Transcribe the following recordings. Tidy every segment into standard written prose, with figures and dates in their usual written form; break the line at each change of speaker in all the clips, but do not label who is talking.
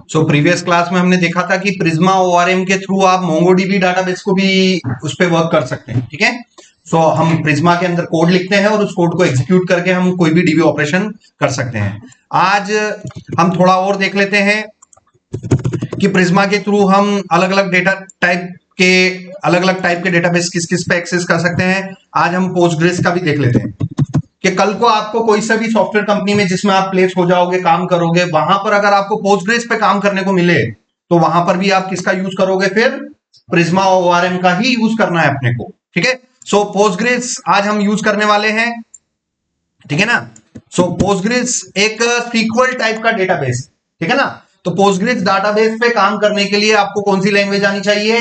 So previous class में हमने देखा था कि प्रिज्मा ओआरएम के थ्रू आप मोंगोडीबी डाटाबेस को भी उस पर वर्क कर सकते हैं, ठीक है। सो हम प्रिज्मा के अंदर कोड लिखते हैं और उस कोड को एग्जीक्यूट करके हम कोई भी डीबी ऑपरेशन कर सकते हैं। आज हम थोड़ा और देख लेते हैं कि प्रिज्मा के थ्रू हम अलग अलग टाइप के डेटाबेस किस किस पे एक्सेस कर सकते हैं। आज हम पोस्टग्रेस का भी देख लेते हैं कि कल को आपको कोई सा भी सॉफ्टवेयर कंपनी में जिसमें आप प्लेस हो जाओगे, काम करोगे, वहां पर अगर आपको पोस्टग्रेस पे काम करने को मिले तो वहां पर भी आप किसका यूज करोगे, फिर प्रिज्मा ओआरएम का ही यूज करना है अपने को, ठीक है। सो पोस्टग्रेस आज हम यूज करने वाले हैं, ठीक है ना। सो पोस्टग्रेस एक सीक्वल टाइप का डेटाबेस, ठीक है ना। तो पोस्टग्रेस डाटाबेस पे काम करने के लिए आपको कौन सी लैंग्वेज आनी चाहिए,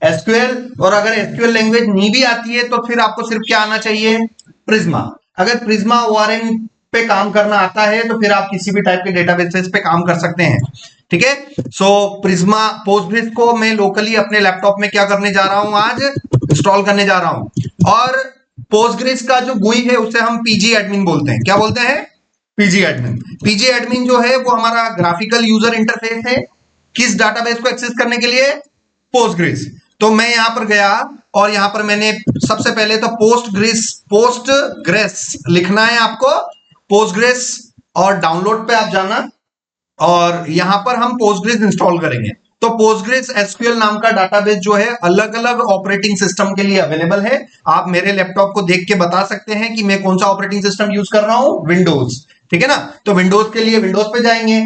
एसक्यूएल। और अगर एसक्यूएल लैंग्वेज नहीं भी आती है तो फिर आपको सिर्फ क्या आना चाहिए, प्रिज्मा। अगर प्रिज्मा ओआरएम पे काम करना आता है तो फिर आप किसी भी टाइप के डेटाबेसेस पे काम कर सकते हैं, ठीक है। सो प्रिज्मा पोस्टग्रेस को मैं लोकली अपने लैपटॉप में क्या करने जा रहा हूं, आज इंस्टॉल करने जा रहा हूं। और पोस्टग्रेस का जो गुई है उसे हम पीजी एडमिन बोलते हैं। क्या बोलते हैं, पीजी एडमिन। पीजी एडमिन जो है वो हमारा ग्राफिकल यूजर इंटरफेस है किस डाटाबेस को एक्सेस करने के लिए, पोस्टग्रेस। तो मैं यहां पर गया और यहां पर मैंने सबसे पहले तो पोस्टग्रेस लिखना है आपको, पोस्टग्रेस, और डाउनलोड पे आप जाना और यहां पर हम पोस्टग्रेस इंस्टॉल करेंगे। तो पोस्टग्रेस एसक्यूएल नाम का डाटाबेस जो है अलग अलग ऑपरेटिंग सिस्टम के लिए अवेलेबल है। आप मेरे लैपटॉप को देख के बता सकते हैं कि मैं कौन सा ऑपरेटिंग सिस्टम यूज कर रहा हूं, विंडोज, ठीक है ना। तो विंडोज के लिए विंडोज पे जाएंगे,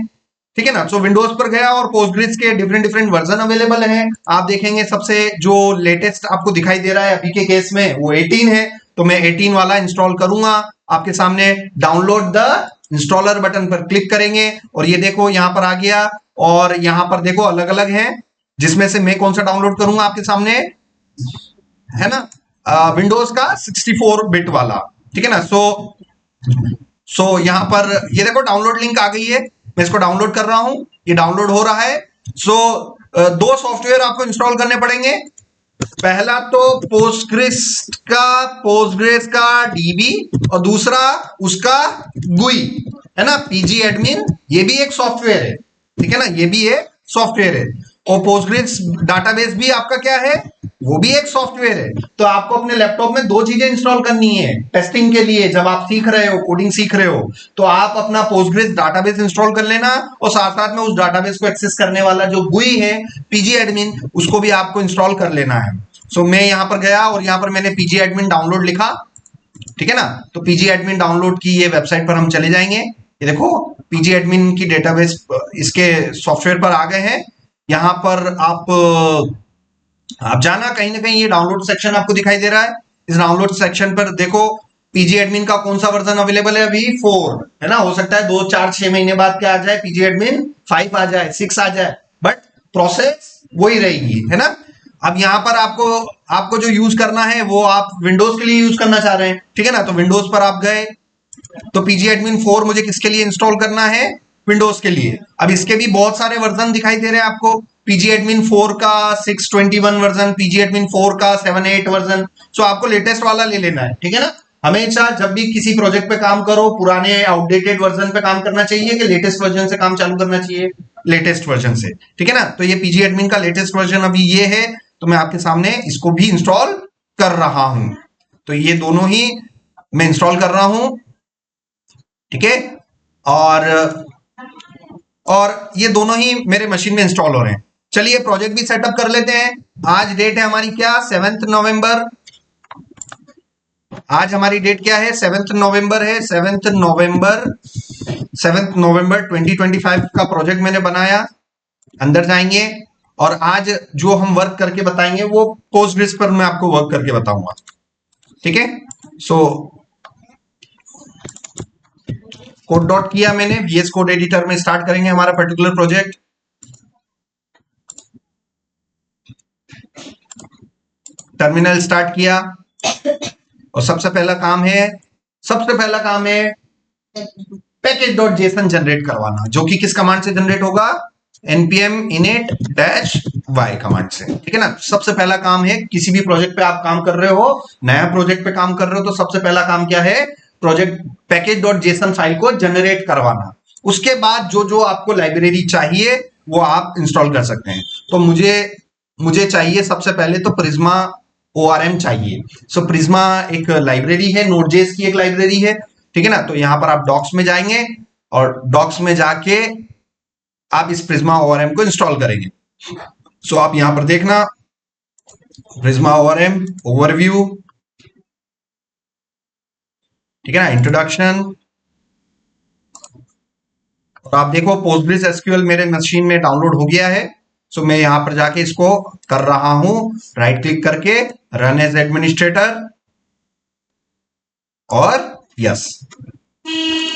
ठीक है ना। सो विंडोज पर गया और पोस्टग्रेस के डिफरेंट डिफरेंट वर्जन अवेलेबल हैं। आप देखेंगे सबसे जो लेटेस्ट आपको दिखाई दे रहा है अभी के केस में वो 18 है, तो मैं 18 वाला इंस्टॉल करूंगा। आपके सामने डाउनलोड द इंस्टॉलर बटन पर क्लिक करेंगे और ये देखो यहां पर आ गया। और यहां पर देखो अलग अलग है, जिसमें से मैं कौन सा डाउनलोड करूंगा आपके सामने, है ना, विंडोज का 64 बिट वाला, ठीक है ना। सो यहां पर ये देखो डाउनलोड लिंक आ गई है, मैं इसको डाउनलोड कर रहा हूं, ये डाउनलोड हो रहा है। सो दो सॉफ्टवेयर आपको इंस्टॉल करने पड़ेंगे। पहला तो पोस्टग्रेस का डीबी और दूसरा उसका गुई, है ना, पीजी एडमिन। ये भी एक सॉफ्टवेयर है, ठीक है ना, ये भी एक सॉफ्टवेयर है। और पोस्टग्रेस डाटाबेस भी आपका क्या है, वो भी एक सॉफ्टवेयर है। तो आपको अपने लैपटॉप में दो चीजें इंस्टॉल करनी है टेस्टिंग के लिए। जब आप सीख रहे हो, कोडिंग सीख रहे हो, तो आप अपना पोस्टग्रेस डाटाबेस इंस्टॉल कर लेना और साथ साथ में उस डाटाबेस को एक्सेस करने वाला जो गुई है, पीजी एडमिन, उसको भी आपको इंस्टॉल कर लेना है। सो मैं यहां पर गया और यहां पर मैंने पीजी एडमिन डाउनलोड लिखा, ठीक है ना। तो पीजी एडमिन डाउनलोड की ये वेबसाइट पर हम चले जाएंगे। ये देखो पीजी एडमिन की डेटाबेस इसके सॉफ्टवेयर पर आ गए हैं। यहां पर आप जाना कहीं ना कहीं, ये डाउनलोड सेक्शन आपको दिखाई दे रहा है। इस डाउनलोड सेक्शन पर देखो पीजी एडमिन का कौन सा वर्जन अवेलेबल है अभी, 4, है ना। हो सकता है 2, 4, 6 महीने बाद क्या आ जाए, पीजी एडमिन 5 आ जाए, 6 आ जाए, बट प्रोसेस वही रहेगी, है ना। अब यहां पर आपको जो यूज करना है वो आप विंडोज के लिए यूज करना चाह रहे हैं, ठीक है ना। तो विंडोज पर आप गए तो पीजी एडमिन 4 मुझे किसके लिए इंस्टॉल करना है, विंडोज के लिए। अब इसके भी बहुत सारे वर्जन दिखाई दे रहे हैं आपको, पीजी एडमिन 4 का 621 वर्जन, पीजी एडमिन 4 का 78 वर्जन। सो आपको लेटेस्ट वाला ले लेना है, ठीक है ना। हमेशा जब भी किसी प्रोजेक्ट पे काम करो, पुराने आउटडेटेड वर्जन पे काम करना चाहिए कि लेटेस्ट वर्जन से काम चालू करना चाहिए, लेटेस्ट वर्जन से, ठीक है ना। तो ये पीजी एडमिन का लेटेस्ट वर्जन अभी ये है, तो मैं आपके सामने इसको भी इंस्टॉल कर रहा हूं। तो ये दोनों ही मैं इंस्टॉल कर रहा हूं, ठीक है। और ये दोनों ही मेरे मशीन में इंस्टॉल हो रहे हैं। चलिए प्रोजेक्ट भी सेटअप कर लेते हैं। आज डेट है हमारी क्या, 7 नवंबर। आज हमारी डेट क्या है, 7 नवंबर है। 7 नवंबर 2025 का प्रोजेक्ट मैंने बनाया। अंदर जाएंगे और आज जो हम वर्क करके बताएंगे वो पोस्टग्रेस पर मैं आपको वर्क करके बताऊंगा, ठीक है। सो कोड डॉट किया मैंने, VS कोड एडिटर में स्टार्ट करेंगे हमारा पर्टिकुलर प्रोजेक्ट। टर्मिनल स्टार्ट किया और सबसे पहला काम है पैकेज डॉट जेसन जनरेट करवाना, जो कि किस कमांड से जनरेट होगा, npm init-y कमांड से, ठीक है ना। सबसे पहला काम है, किसी भी प्रोजेक्ट पे आप काम कर रहे हो, नया प्रोजेक्ट पे काम कर रहे हो, तो सबसे पहला काम क्या है, project package dot JSON file को जनरेट करवाना। उसके बाद जो जो आपको लाइब्रेरी चाहिए वो आप इंस्टॉल कर सकते हैं। तो मुझे मुझे चाहिए सबसे पहले तो प्रिज्मा ORM चाहिए। सो प्रिज्मा एक लाइब्रेरी है, नोड.जेएस की एक लाइब्रेरी है, ठीक है ना। तो यहां पर आप डॉक्स में जाएंगे और डॉक्स में जाके आप इस प्रिज्मा ORM को इंस्टॉल करेंगे। सो आप यहां पर देखना प्रिज्मा ORM ओवरव्यू, ठीक है ना, इंट्रोडक्शन। और आप देखो पोस्टग्रेस एसक्यूएल मेरे मशीन में डाउनलोड हो गया है। सो मैं यहां पर जाके इसको कर रहा हूं, राइट क्लिक करके रन एज एडमिनिस्ट्रेटर और यस,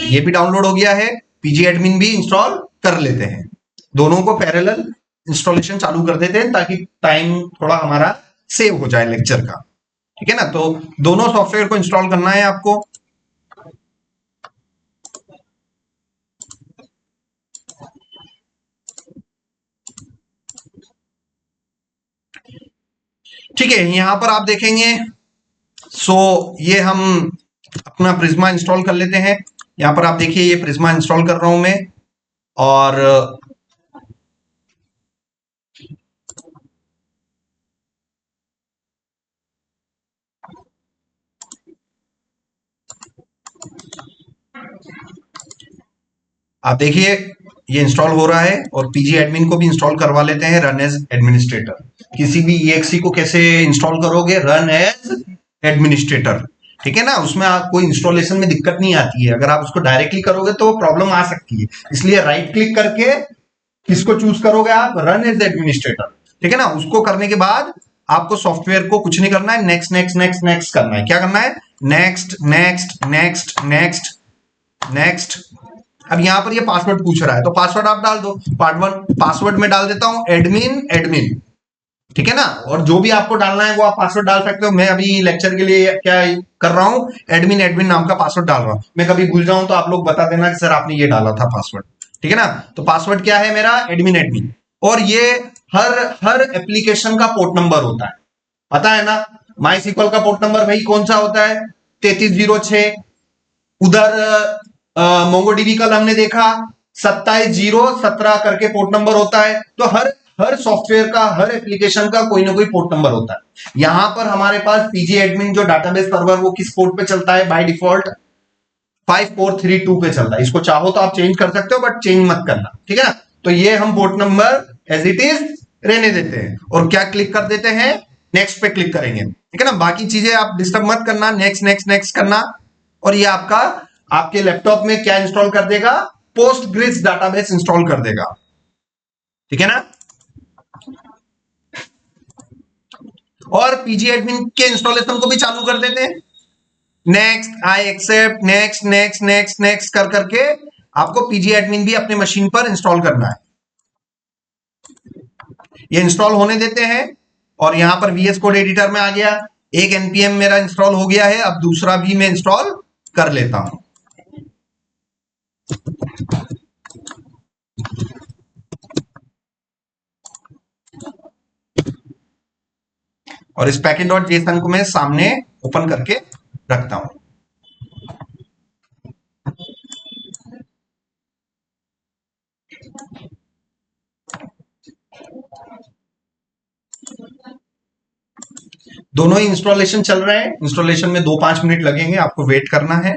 ये भी डाउनलोड हो गया है। पीजी एडमिन भी इंस्टॉल कर लेते हैं, दोनों को पैरेलल इंस्टॉलेशन चालू कर देते हैं ताकि टाइम थोड़ा हमारा सेव हो जाए लेक्चर का, ठीक है ना। तो दोनों सॉफ्टवेयर को इंस्टॉल करना है आपको। ठीक है, यहां पर आप देखेंगे। सो ये हम अपना प्रिज्मा इंस्टॉल कर लेते हैं। यहां पर आप देखिए ये प्रिज्मा इंस्टॉल कर रहा हूं मैं। और आप देखिए ये इंस्टॉल हो रहा है और पीजी एडमिन को भी इंस्टॉल करवा लेते हैं रन एज एडमिनिस्ट्रेटर। किसी भी EXE को कैसे इंस्टॉल करोगे, रन एज एडमिनिस्ट्रेटर, ठीक है ना। उसमें आप कोई इंस्टॉलेशन में दिक्कत नहीं आती है। अगर आप उसको डायरेक्टली करोगे तो प्रॉब्लम आ सकती है, इसलिए राइट क्लिक करके किसको चूज करोगे आप, रन एज एडमिनिस्ट्रेटर, ठीक है ना। उसको करने के बाद आपको सॉफ्टवेयर को कुछ नहीं करना है, नेक्स्ट नेक्स्ट नेक्स्ट नेक्स्ट करना है। क्या करना है, next next next next next. अब यहां पर ये पासवर्ड पूछ रहा है तो पासवर्ड आप डाल दो। पासवर्ड में डाल देता हूं एडमिन एडमिन, ठीक है ना। और जो भी आपको डालना है वो आप पासवर्ड डाल सकते हो। मैं अभी लेक्चर के लिए क्या कर रहा हूं, एडमिन एडमिन नाम का पासवर्ड डाल रहा हूं। मैं कभी भूल जाऊं तो आप लोग बता देना कि सर आपने ये डाला था पासवर्ड, ठीक है ना। तो पासवर्ड क्या है मेरा, एडमिन एडमिन। और ये हर हर एप्लीकेशन का पोर्ट नंबर होता है, पता है ना। माई सिक्वल का पोर्ट नंबर भाई कौन सा होता है, 3306। उधर मोंगोडीबी कल हमने देखा 27017 करके पोर्ट नंबर होता है। तो हर हर सॉफ्टवेयर का, हर एप्लीकेशन का कोई ना कोई पोर्ट नंबर होता है। यहां पर हमारे पास पीजी एडमिन जो डाटाबेस सर्वर वो किस पोर्ट पे चलता है, बाय डिफॉल्ट 5432 पे चलता है। इसको चाहो तो आप चेंज कर सकते हो बट चेंज मत करना, ठीक है ना। तो ये हम port number as it is रहने देते हैं और क्या क्लिक कर देते हैं, नेक्स्ट पे क्लिक करेंगे, ठीक है ना। बाकी चीजें आप डिस्टर्ब मत करना, नेक्स्ट नेक्स्ट नेक्स्ट करना। और ये आपका आपके लैपटॉप में क्या इंस्टॉल कर देगा, पोस्टग्रेस डाटाबेस इंस्टॉल कर देगा, ठीक है ना। और पीजी एडमिन के इंस्टॉलेशन को भी चालू कर देते हैं। Next, I accept, next next next next कर करके आपको पीजी एडमिन भी अपने मशीन पर इंस्टॉल करना है। ये इंस्टॉल होने देते हैं और यहां पर VS कोड एडिटर में आ गया। एक npm मेरा इंस्टॉल हो गया है, अब दूसरा भी मैं इंस्टॉल कर लेता हूं। और इस package.json को मैं सामने ओपन करके रखता हूं। दोनों ही इंस्टॉलेशन चल रहे हैं। इंस्टॉलेशन में 2-5 मिनट लगेंगे, आपको वेट करना है।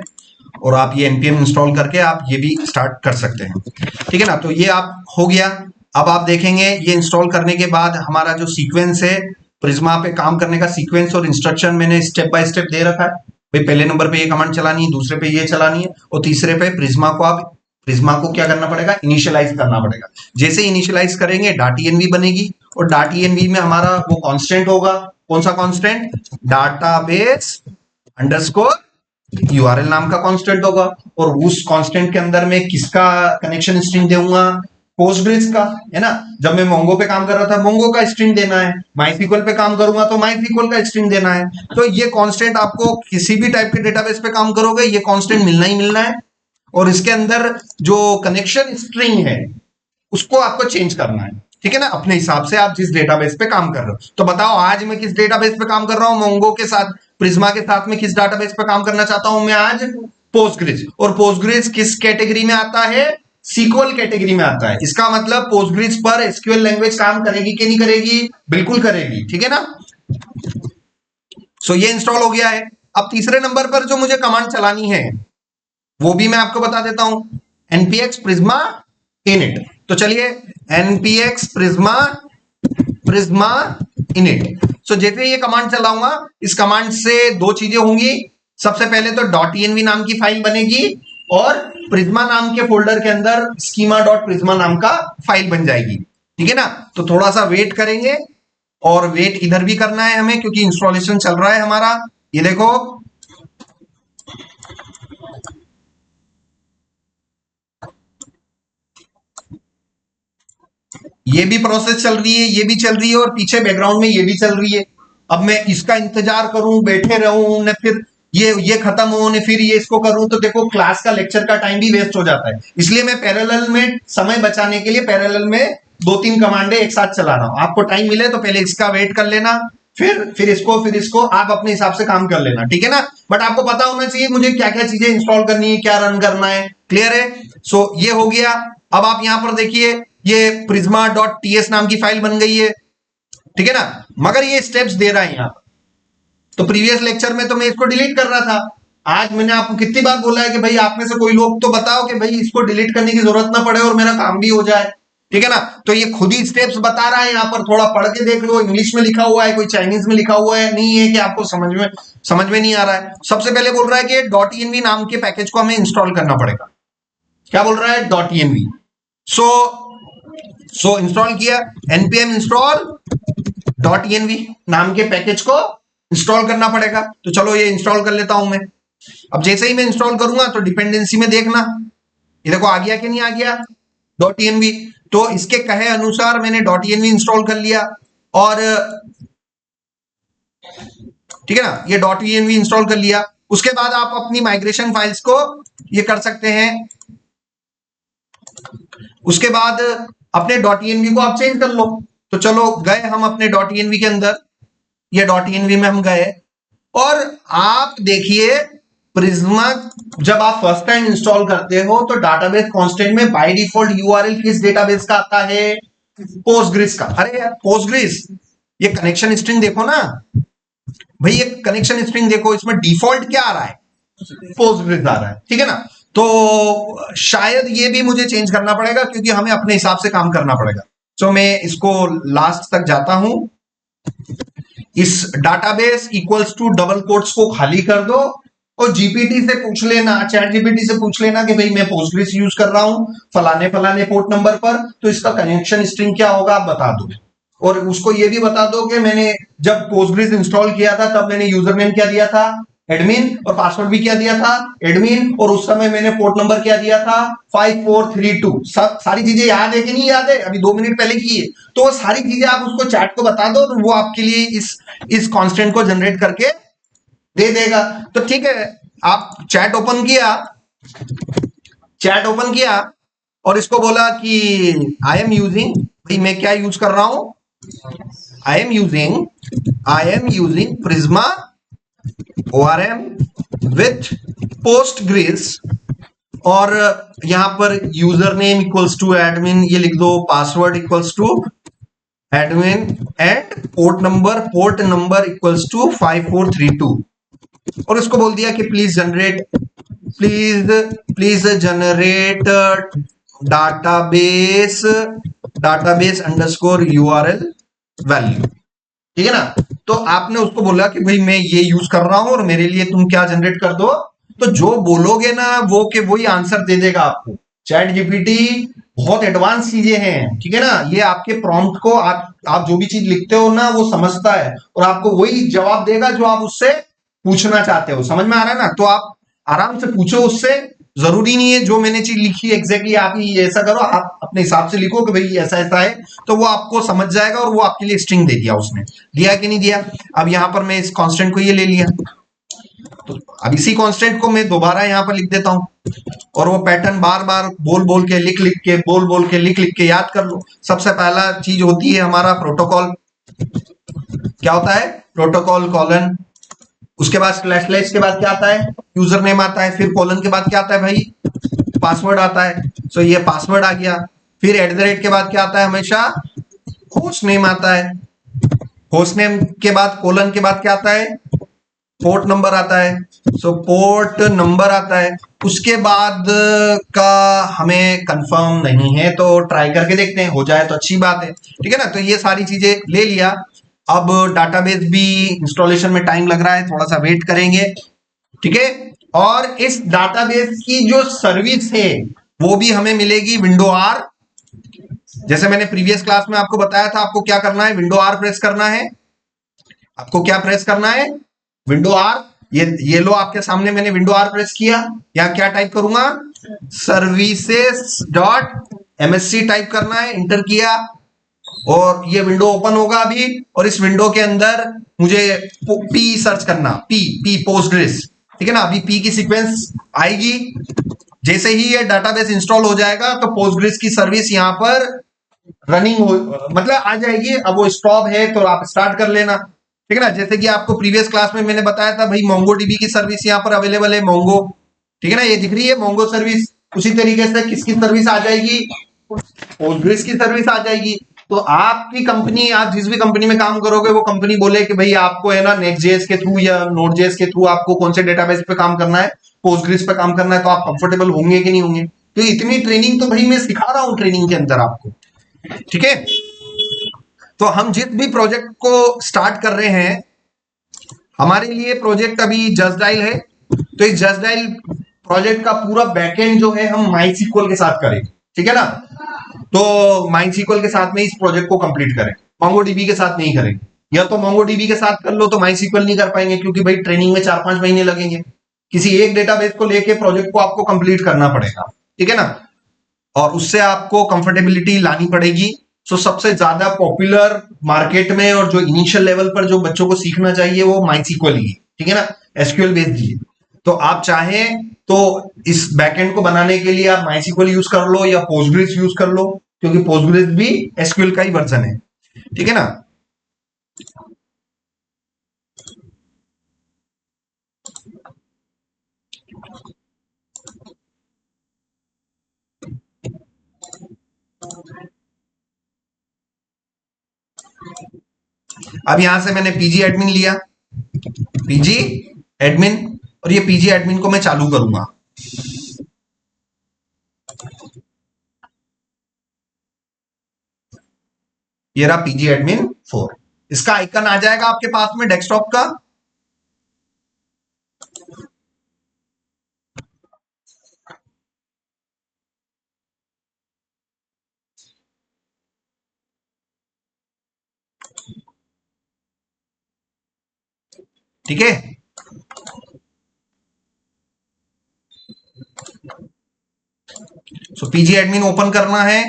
और आप ये npm इंस्टॉल करके आप ये भी स्टार्ट कर सकते हैं, ठीक है ना। तो ये आप हो गया। अब आप देखेंगे ये इंस्टॉल करने के बाद हमारा जो सीक्वेंस है, प्रिज्मा पे काम करने का सीक्वेंस और इंस्ट्रक्शन मैंने स्टेप बाय स्टेप दे रखा है। भाई पहले नंबर पे ये कमांड चलानी है, दूसरे पे ये चलानी है और तीसरे पे प्रिज्मा को क्या करना पड़ेगा, इनिशियलाइज करना पड़ेगा। जैसे इनिशियलाइज करेंगे .env बनेगी और .env में हमारा वो कांस्टेंट होगा। कौन सा कांस्टेंट, डाटाबेस अंडरस्कोर URL नाम का कांस्टेंट होगा। और उस कांस्टेंट के अंदर में किसका कनेक्शन स्ट्रिंग दूंगा, पोस्टग्रेस का, है ना। जब मैं मोंगो पे काम कर रहा था मोंगो का स्ट्रिंग देना है, माईसीक्वल पे काम करूंगा तो माईसीक्वल का स्ट्रिंग देना है। तो ये कांस्टेंट आपको किसी भी टाइप के डेटाबेस पे काम करोगे ये कांस्टेंट मिलना ही मिलना है। और इसके अंदर जो कनेक्शन स्ट्रिंग है उसको आपको चेंज करना है, ठीक है ना, अपने हिसाब से आप जिस डेटाबेस पे काम कर रहे हो। तो बताओ आज मैं किस डेटाबेस पे काम कर रहा हूं, मोंगो के साथ, प्रिज्मा के साथ में किस डेटाबेस पे काम करना चाहता हूं मैं आज, पोस्टग्रेस। और पोस्टग्रेस किस कैटेगरी में आता है, सीक्वल कैटेगरी में आता है। इसका मतलब पोस्टग्रिज पर एसक्यूएल लैंग्वेज काम करेगी कि नहीं करेगी? बिल्कुल करेगी, ठीक है ना। सो ये इंस्टॉल हो गया है। अब तीसरे नंबर पर जो मुझे कमांड चलानी है वो भी मैं आपको बता देता हूं, npx prisma init। तो चलिए npx prisma init। सो जैसे ये कमांड चलाऊंगा, इस कमांड से दो चीजें होंगी। सबसे पहले तो .env नाम की फाइल बनेगी और प्रिज्मा नाम के फोल्डर के अंदर schema.prisma नाम का फाइल बन जाएगी, ठीक है ना। तो थोड़ा सा वेट करेंगे, और वेट इधर भी करना है हमें क्योंकि इंस्टॉलेशन चल रहा है हमारा। ये देखो, ये भी प्रोसेस चल रही है, ये भी चल रही है, और पीछे बैकग्राउंड में ये भी चल रही है। अब मैं इसका इंतजार करूं, बैठे रहूं न, फिर ये खत्म हो ने फिर ये इसको करूं, तो देखो क्लास का लेक्चर का टाइम भी वेस्ट हो जाता है। इसलिए मैं पैरेलल में समय बचाने के लिए पैरेलल में 2-3 कमांडे एक साथ चला रहा हूं। आपको टाइम मिले तो पहले इसका वेट कर लेना, फिर इसको आप अपने हिसाब से काम कर लेना, ठीक है ना। बट आपको पता होना चाहिए मुझे क्या क्या चीजें इंस्टॉल करनी है, क्या रन करना है। क्लियर है? सो ये हो गया। अब आप यहां पर देखिए, ये prisma.ts नाम की फाइल बन गई है, ठीक है ना। मगर ये स्टेप्स दे रहा है यहां पर। तो प्रीवियस लेक्चर में तो मैं इसको डिलीट कर रहा था। आज मैंने आपको कितनी बार बोला है कि भाई आप में से कोई लोग तो बताओ कि भाई इसको डिलीट करने की जरूरत ना पड़े और मेरा काम भी हो जाए, ठीक है ना। तो ये खुद ही स्टेप्स बता रहा है यहां पर, थोड़ा पढ़ के देख लो। इंग्लिश में लिखा हुआ है, कोई चाइनीज में लिखा हुआ है, नहीं है कि आपको समझ में नहीं आ रहा है। सबसे पहले बोल रहा है कि .env नाम के पैकेज को हमें इंस्टॉल करना पड़ेगा। क्या बोल रहा है? .env। सो इंस्टॉल किया, npm install .env नाम के पैकेज को इंस्टॉल करना पड़ेगा। तो चलो ये इंस्टॉल कर लेता हूं मैं। अब जैसे ही मैं इंस्टॉल करूंगा तो डिपेंडेंसी में देखना, ये देखो आ गया कि नहीं आ गया .env। तो इसके कहे अनुसार मैंने .env इंस्टॉल कर लिया, और ठीक है ना, ये .env इंस्टॉल कर लिया। उसके बाद आप अपनी माइग्रेशन फाइल्स को ये कर सकते हैं। उसके बाद अपने .env को आप चेंज कर लो। तो चलो गए हम अपने .env के अंदर, ये .env में हम गए, और आप देखिए प्रिज्मा जब आप फर्स्ट टाइम इंस्टॉल करते हो तो डाटाबेस कांस्टेंट में बाय डिफॉल्ट यूआरएल किस डेटाबेस का आता है? पोस्टग्रिस का। अरे यार पोस्टग्रिस, ये कनेक्शन स्ट्रिंग देखो ना भाई, ये कनेक्शन स्ट्रिंग देखो, इसमें डिफॉल्ट क्या आ रहा है? पोस्टग्रिस आ रहा है, ठीक है ना। तो शायद ये भी मुझे चेंज करना पड़ेगा क्योंकि हमें अपने हिसाब से काम करना पड़ेगा। तो मैं इसको लास्ट तक जाता हूं। इस database equals to double quotes को खाली कर दो, और जीपीटी से पूछ लेना, चैट जीपीटी से पूछ लेना कि भाई मैं पोस्टग्रिस यूज कर रहा हूं फलाने फलाने पोर्ट नंबर पर, तो इसका कनेक्शन स्ट्रिंग क्या होगा आप बता दो। और उसको ये भी बता दो कि मैंने जब पोस्टग्रिस इंस्टॉल किया था तब मैंने यूजर नेम क्या दिया था? एडमिन, और पासवर्ड भी क्या दिया था? एडमिन, और उस समय मैंने पोर्ट नंबर क्या दिया था? 5432। सारी चीजें याद है कि नहीं याद है? अभी 2 मिनट पहले की है। तो वो सारी चीजें आप उसको चैट को बता दो, तो वो आपके लिए इस कांस्टेंट को जनरेट करके दे देगा। तो ठीक है, आप चैट ओपन किया और इसको बोला कि आई एम यूजिंग, भाई मैं क्या यूज कर रहा हूं? I am using Prisma ORM with Postgres, और यहां पर user name equals to admin, ये लिख दो, password equals to admin, and port number equals to 5432, और उसको बोल दिया कि please generate database underscore URL value, ठीक है ना। तो आपने उसको बोला कि भाई मैं ये यूज कर रहा हूं और मेरे लिए तुम क्या जनरेट कर दो। तो जो बोलोगे ना वो के वही आंसर दे देगा आपको। चैट जीपीटी बहुत एडवांस चीजें हैं, ठीक है ना। ये आपके प्रॉम्प्ट को आप जो भी चीज लिखते हो ना वो समझता है और आपको वही जवाब देगा जो आप उससे पूछना चाहते हो। समझ में आ रहा है ना? तो आप आराम से पूछो उससे, जरूरी नहीं है जो मैंने चीज लिखी एग्जैक्टली आप ही ऐसा करो, आप अपने हिसाब से लिखो कि भाई ऐसा ऐसा है, तो वो आपको समझ जाएगा। और वो आपके लिए स्ट्रिंग दे दिया, उसने दिया कि नहीं दिया। अब यहां पर मैं इस कांस्टेंट को ये ले लिया, तो अब इसी कांस्टेंट को मैं दोबारा यहां पर लिख देता हूं, और वो पैटर्न बार बार बोल के लिख के याद कर लो। सबसे पहला चीज होती है हमारा प्रोटोकॉल। क्या होता है? प्रोटोकॉल कॉलन, उसके बाद स्लैश के बाद क्या आता है? यूजर नेम आता है, फिर कॉलन के बाद क्या आता है भाई? पासवर्ड आता है। सो ये पासवर्ड आ गया। फिर एट द रेट के बाद क्या आता है, हमेशा होस्ट नेम आता है। होस्ट नेम के बाद कोलन के बाद क्या आता है, पोर्ट नंबर आता है। सो पोर्ट नंबर आता है। उसके बाद का हमें कंफर्म नहीं है, तो ट्राई करके देखते हैं, हो जाए तो अच्छी बात है, ठीक है ना। तो ये सारी चीजें ले लिया। अब डाटाबेस भी इंस्टॉलेशन में टाइम लग रहा है, थोड़ा सा वेट करेंगे, ठीक है। और इस डाटाबेस की जो सर्विस है वो भी हमें मिलेगी विंडो आर। जैसे मैंने प्रीवियस क्लास में आपको बताया था, आपको क्या करना है, विंडो आर प्रेस करना है। आपको क्या प्रेस करना है, विंडो आर। ये लो आपके सामने मैंने विंडो आर प्रेस किया। यहां क्या टाइप करूंगा, सर्विसेज डॉट एमएससी टाइप करना है, इंटर किया और ये विंडो ओपन होगा अभी। और इस विंडो के अंदर मुझे पी सर्च करना, पी पी पोस्टग्रेस, ठीक है ना। अभी पी की सीक्वेंस आएगी। जैसे ही ये डाटाबेस इंस्टॉल हो जाएगा तो पोस्टग्रेस की सर्विस यहां पर रनिंग हो, मतलब आ जाएगी। अब वो स्टॉप है तो आप स्टार्ट कर लेना, ठीक है ना। जैसे कि आपको प्रीवियस क्लास में मैंने बताया था भाई, मोंगो डीबी की सर्विस यहाँ पर अवेलेबल है, मोंगो, ठीक है ना, ये दिख रही है मोंगो सर्विस। उसी तरीके से किसकी सर्विस आ जाएगी, पोस्टग्रेस की सर्विस आ जाएगी। तो आपकी कंपनी, आप जिस भी कंपनी में काम करोगे वो कंपनी बोले कि भाई आपको है ना नेक्स्ट.जेएस के थ्रू या नोड.जेएस के थ्रू आपको कौन से डेटाबेस पे काम करना है, पोस्टग्रेस पे काम करना है, तो आप कंफर्टेबल होंगे कि नहीं होंगे। तो इतनी ट्रेनिंग तो भाई मैं सिखा रहा हूं ट्रेनिंग के अंदर आपको, ठीक है। तो हम जिस भी प्रोजेक्ट को स्टार्ट कर रहे हैं, हमारे लिए प्रोजेक्ट अभी जस्ट डायल है, तो इस जस्ट डायल प्रोजेक्ट का पूरा बैकएंड जो है हम माइसीक्वल के साथ करेंगे, ठीक है ना। तो माइसीक्वल के साथ में इस प्रोजेक्ट को कंप्लीट करें, मोंगोडीबी के साथ नहीं करेंगे। या तो मोंगोडीबी के साथ कर लो तो माइसीक्वल नहीं कर पाएंगे, क्योंकि भाई ट्रेनिंग में 4-5 महीने लगेंगे। किसी एक डेटाबेस को लेके प्रोजेक्ट को आपको कंप्लीट करना पड़ेगा, ठीक है ना। और उससे आपको कंफर्टेबिलिटी लानी पड़ेगी। सो सबसे ज्यादा पॉपुलर मार्केट में और जो इनिशियल लेवल पर जो बच्चों को सीखना चाहिए वो माइसीक्वल ही है, ठीक है ना, एसक्यूएल बेस्ड ही है। तो आप चाहें तो इस बैकएंड को बनाने के लिए आप माइसीक्वल यूज कर लो या पोस्टग्रेस यूज कर लो, क्योंकि पोस्टग्रेस भी एसक्यूएल का ही वर्जन है, ठीक है ना। अब यहां से मैंने पीजी एडमिन लिया, पीजी एडमिन, और ये पीजी एडमिन को मैं चालू करूंगा। ये रहा पीजी एडमिन 4। इसका आइकन आ जाएगा आपके पास में डेस्कटॉप का। ठीक है, सो पीजी एडमिन ओपन करना है।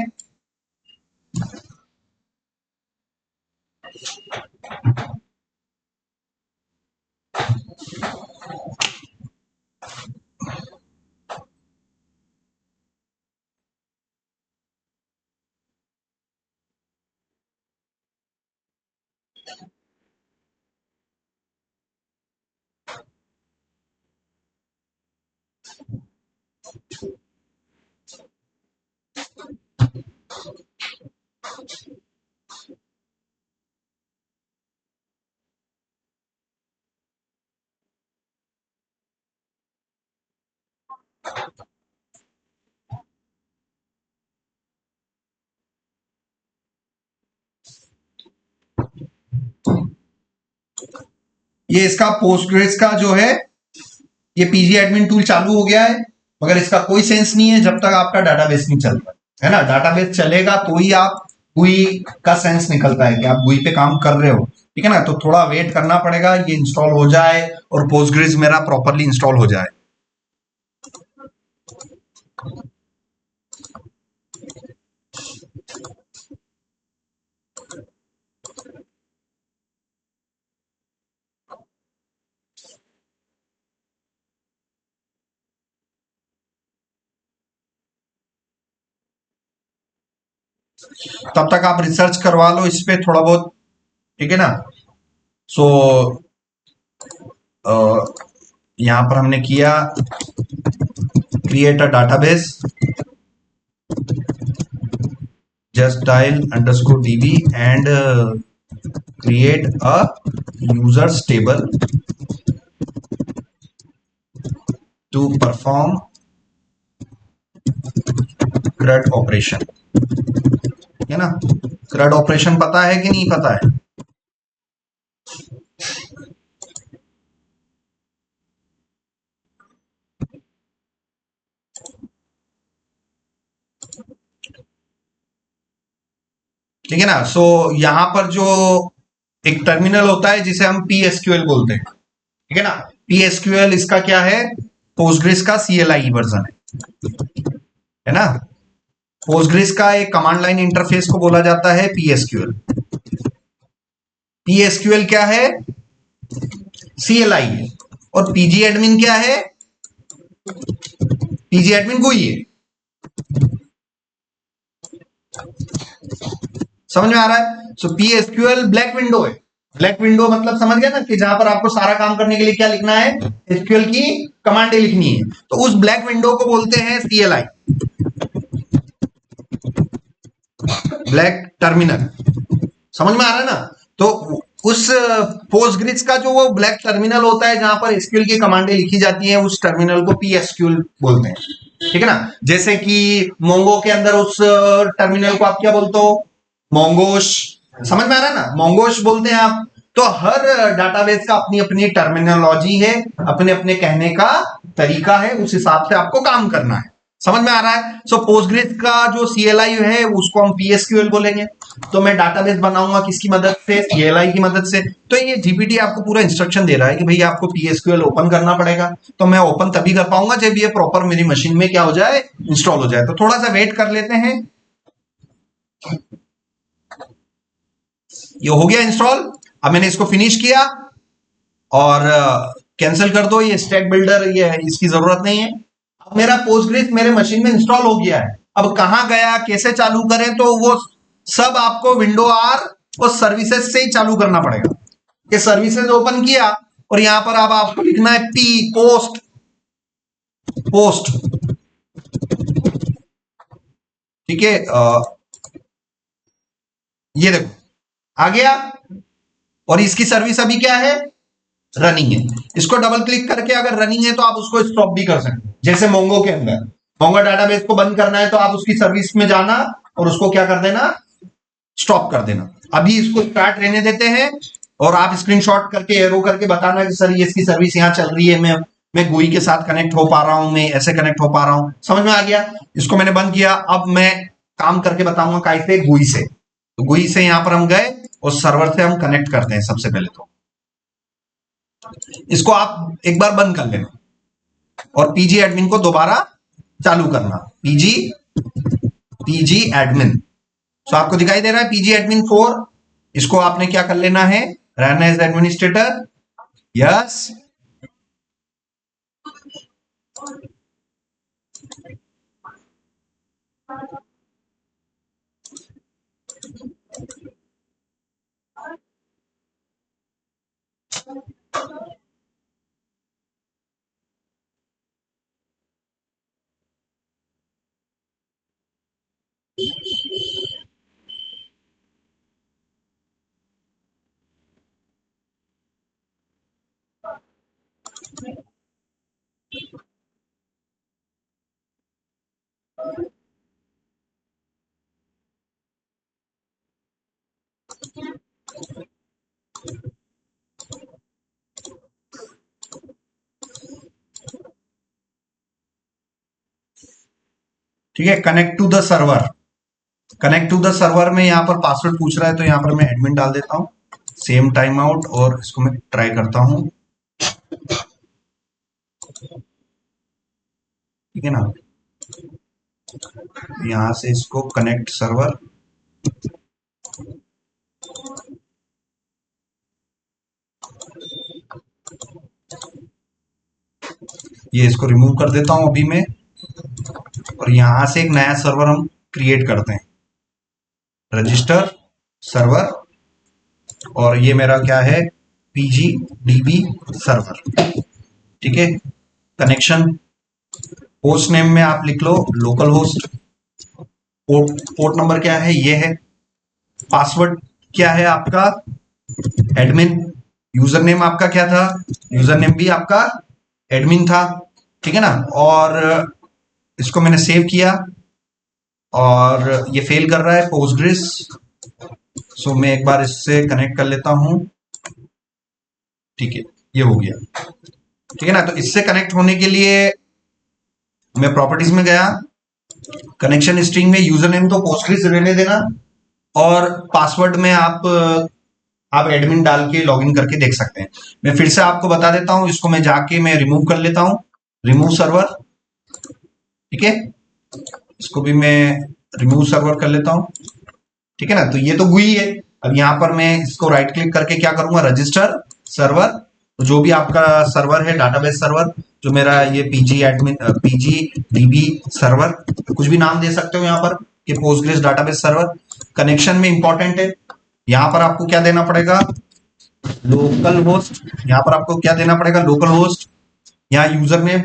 ये इसका पोस्टग्रेस का जो है, ये पीजी एडमिन टूल चालू हो गया है, मगर इसका कोई सेंस नहीं है जब तक आपका डाटाबेस नहीं चलता है ना। डाटाबेस चलेगा तो ही आप GUI का सेंस निकलता है कि आप GUI पे काम कर रहे हो, ठीक है ना। तो थोड़ा वेट करना पड़ेगा, ये इंस्टॉल हो जाए और पोस्टग्रेस मेरा प्रॉपरली इंस्टॉल हो जाए। तब तक आप रिसर्च करवा लो इस पे थोड़ा बहुत, ठीक है ना। सो यहां पर हमने किया create a database, just dial underscore db and create a users table to perform CRUD operation, है ना। CRUD ऑपरेशन पता है कि नहीं पता है? ठीक है ना। सो यहां पर जो एक टर्मिनल होता है जिसे हम PSQL बोलते हैं, ठीक है ना। PSQL इसका क्या है? पोस्टग्रेस का CLI वर्जन है ना। पोस्टग्रेस का एक कमांड लाइन इंटरफेस को बोला जाता है PSQL। PSQL क्या है? CLI है। और PG एडमिन क्या है? PG एडमिन को ही है। समझ में आ रहा है? सो PSQL ब्लैक विंडो है। ब्लैक विंडो मतलब समझ गया ना, कि जहां पर आपको सारा काम करने के लिए क्या लिखना है? SQL की कमांडें लिखनी है। तो उस ब्लैक विंडो को बोलते हैं CLI, ब्लैक टर्मिनल। समझ में आ रहा है ना। तो उस पोस्टग्रिस का जो वो ब्लैक टर्मिनल होता है जहां पर एसक्यूएल की कमांडें लिखी जाती हैं, उस टर्मिनल को PSQL बोलते हैं। ठीक है ना। जैसे कि मोंगो के अंदर उस टर्मिनल को आप क्या बोलते हो? मोंगोश। समझ में आ रहा है ना, मोंगोश बोलते हैं आप। तो हर डाटाबेस का अपनी अपनी टर्मिनोलॉजी है, अपने अपने कहने का तरीका है, उस हिसाब से आपको काम करना है। समझ में आ रहा है? सो पोस्टग्रेस का जो CLI है उसको हम PSQL बोलेंगे। तो मैं डाटाबेस बनाऊंगा किसकी मदद से? CLI की मदद से। तो ये GPT आपको पूरा इंस्ट्रक्शन दे रहा है कि भैया आपको PSQL ओपन करना पड़ेगा। तो मैं ओपन तभी कर पाऊंगा जब ये प्रॉपर मेरी मशीन में क्या हो जाए? इंस्टॉल हो जाए। तो थोड़ा सा वेट कर लेते हैं। ये हो गया इंस्टॉल। अब मैंने इसको फिनिश किया और कैंसिल कर दो। ये स्टैक बिल्डर ये इसकी जरूरत नहीं है। अब मेरा पोस्टग्रेस मेरे मशीन में इंस्टॉल हो गया है। अब कहां गया, कैसे चालू करें, तो वो सब आपको विंडो R और सर्विसेज से ही चालू करना पड़ेगा। ये सर्विसेज ओपन किया और यहां पर अब आपको लिखना है P पोस्ट पोस्ट। ठीक है, ये देखो आ गया। और इसकी सर्विस अभी क्या है? रनिंग है। इसको डबल क्लिक करके अगर रनिंग है तो आप उसको स्टॉप भी कर सकते हैं। जैसे मोंगो के अंदर मोंगो डाटाबेस को बंद करना है तो आप उसकी सर्विस में जाना और उसको क्या कर देना? स्टॉप कर देना। अभी इसको स्टार्ट रहने देते हैं और आप स्क्रीनशॉट करके एरो करके बताना कि सर ये इसकी सर्विस यहाँ चल रही है, मैं गुई के साथ कनेक्ट हो पा रहा हूं, मैं ऐसे कनेक्ट हो पा रहा हूं। समझ में आ गया? इसको मैंने बंद किया। अब मैं काम करके बताऊंगा कैसे? गुई से। तो गुई से यहां पर हम गए और सर्वर से हम कनेक्ट करते हैं। सबसे पहले तो इसको आप एक बार बंद कर लेना और पीजी एडमिन को दोबारा चालू करना। PG admin. तो आपको दिखाई दे रहा है पीजी एडमिन 4। इसको आपने क्या कर लेना है? Run as administrator. यस। ठीक है, connect to the server. Connect to the server में यहां पर पासवर्ड पूछ रहा है तो यहां पर मैं एडमिन डाल देता हूं। सेम टाइम आउट और इसको मैं ट्राई करता हूं। ठीक है ना। यहां से इसको कनेक्ट सर्वर। ये इसको रिमूव कर देता हूं अभी मैं। और यहां से एक नया सर्वर हम क्रिएट करते हैं, रजिस्टर सर्वर। और ये मेरा क्या है? PGDB server. ठीक है। कनेक्शन होस्ट नेम में आप लिख लो लोकल होस्ट। पोर्ट नंबर क्या है, ये है। पासवर्ड क्या है आपका, एडमिन। यूजर नेम आपका क्या था, यूजर नेम भी आपका एडमिन था, ठीक है ना। और इसको मैंने सेव किया और ये फेल कर रहा है पोस्टग्रेस। सो मैं एक बार इससे कनेक्ट कर लेता हूं, ठीक है, ये हो गया, ठीक है ना। तो इससे कनेक्ट होने के लिए मैं प्रॉपर्टीज में गया, कनेक्शन स्ट्रिंग में यूजर नेम तो पोस्टग्रेस रहने देना, और पासवर्ड में आप एडमिन डाल के लॉगिन करके देख सकते हैं। मैं फिर से आपको बता देता हूं, इसको मैं जाके मैं रिमूव कर लेता हूं, रिमूव सर्वर, ठीक है। इसको भी मैं रिमूव सर्वर कर लेता हूं, ठीक है ना। तो ये तो GUI है। अब यहां पर मैं इसको राइट क्लिक करके क्या करूंगा, रजिस्टर सर्वर। तो जो भी आपका सर्वर है, डाटाबेस सर्वर, जो मेरा ये PG admin, PG dB server, कुछ भी नाम दे सकते हो यहाँ पर कि पोस्टग्रेस डाटाबेस सर्वर। कनेक्शन में इंपॉर्टेंट है, यहाँ पर आपको क्या देना पड़ेगा, लोकल होस्ट। यहाँ पर आपको क्या देना पड़ेगा, लोकल होस्ट। यहाँ user name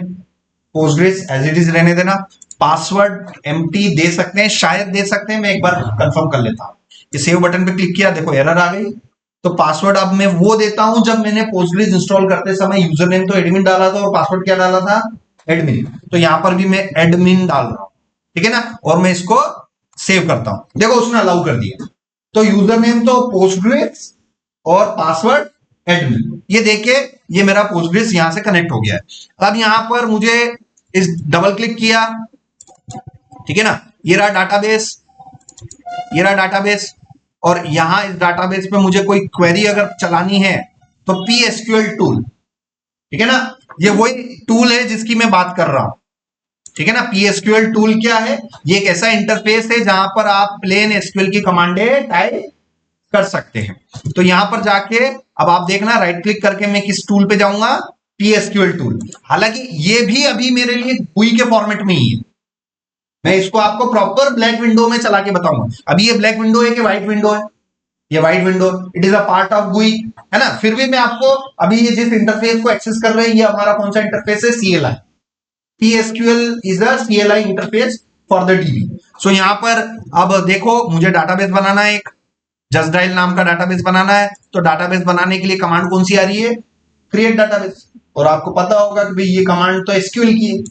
Postgres as it is रहने देना। पासवर्ड एम्प्टी दे सकते हैं, शायद दे सकते हैं, मैं एक बार कंफर्म कर लेता हूँ। ये सेव बटन पे क्लिक किया, देखो एरर आ गई। तो पासवर्ड अब मैं वो देता हूं जब मैंने पोस्टग्रेस इंस्टॉल करते समय यूजर नेम तो एडमिन डाला था और पासवर्ड क्या डाला था, एडमिन। तो यहां पर भी मैं एडमिन डाल रहा हूं, ठीक है ना। और मैं इसको सेव करता हूं, देखो उसने अलाउ कर दिया। तो यूजर नेम तो पोस्टग्रेस और पासवर्ड एडमिन, ये देखिए ये मेरा पोस्टग्रेस यहां से कनेक्ट हो गया है। अब यहां पर मुझे इस डबल क्लिक किया, ठीक है ना। ये रहा डाटाबेस, ये रहा डाटाबेस। और यहां इस डाटाबेस पे मुझे कोई क्वेरी अगर चलानी है तो PSQL टूल, ठीक है ना। ये वही टूल है जिसकी मैं बात कर रहा हूं, ठीक है ना। PSQL टूल क्या है, ये एक ऐसा इंटरफेस है जहां पर आप प्लेन एसक्यूएल की कमांडें टाइप कर सकते हैं। तो यहां पर जाके अब आप देखना, राइट क्लिक करके मैं किस टूल पे जाऊंगा, PSQL टूल। हालांकि ये भी अभी मेरे लिए GUI के फॉर्मेट में ही है, मैं इसको आपको प्रॉपर ब्लैक विंडो में चला के बताऊंगा। अभी ये ब्लैक विंडो है कि व्हाइट विंडो है, ये white window, it is a part of GUI, है ना। फिर भी मैं आपको अभी ये जिस इंटरफेस को एक्सेस कर रहे हैं, ये हमारा कौन सा इंटरफेस है, CLI। PSQL is a CLI interface for the DB। सो यहां पर अब देखो, मुझे डाटाबेस बनाना है, एक जस्ट डायल नाम का डाटाबेस बनाना है। तो डाटाबेस बनाने के लिए कमांड कौन सी आ रही है, क्रिएट डाटाबेस। और आपको पता होगा कि भाई ये कमांड तो SQL की है।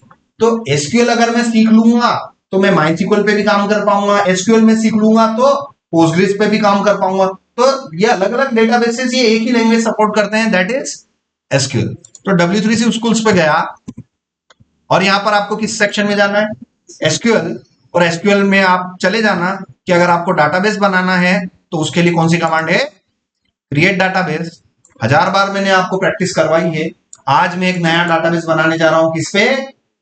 तो SQL अगर मैं सीख लूंगा तो मैं MySQL पे भी काम कर पाऊंगा, SQL में सीख लूंगा तो पोस्टग्रेस पे भी काम कर पाऊंगा। तो ये अलग अलग डेटाबेसेस ये एक ही लैंग्वेज सपोर्ट करते हैं, दैट इज SQL। तो W3C स्कूल्स पे गया और यहां पर आपको किस सेक्शन में जाना है, SQL। और SQL में आप चले जाना कि अगर आपको डाटाबेस बनाना है तो उसके लिए कौन सी कमांड है, क्रिएट डाटाबेस। 1000 बार मैंने आपको प्रैक्टिस करवाई है। आज मैं एक नया डाटाबेस बनाने जा रहा हूं, किस पे,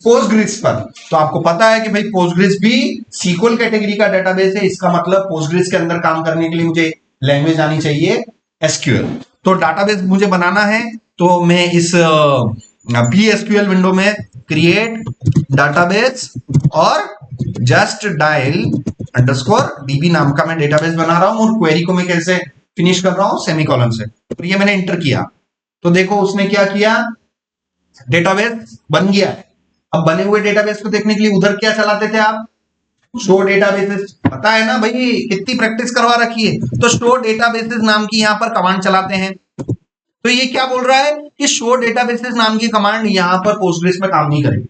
पोस्टग्रेस पर। तो आपको पता है कि भाई पोस्टग्रेस भी सीक्वल कैटेगरी का डेटाबेस है, इसका मतलब पोस्टग्रेस के अंदर काम करने के लिए मुझे लैंग्वेज आनी चाहिए SQL। तो डाटाबेस मुझे बनाना है, तो मैं इस PSQL विंडो में क्रिएट डाटाबेस और जस्ट डायल अंडरस्कोर DB नाम का मैं डेटाबेस बना रहा हूं। और क्वेरी को मैं कैसे फिनिश कर रहा हूं, सेमीकोलन से। तो ये मैंने इंटर किया, तो देखो उसने क्या किया, डेटाबेस बन गया है। अब बने हुए डेटाबेस को देखने के लिए उधर क्या चलाते थे आप, शो डेटाबेसेस। पता है ना भाई, कितनी प्रैक्टिस करवा रखी है। तो शो डेटाबेसेस नाम की यहां पर कमांड चलाते हैं। तो ये क्या बोल रहा है कि शो डेटाबेसेस नाम की कमांड यहां पर पोस्टग्रेस में काम नहीं करेगी।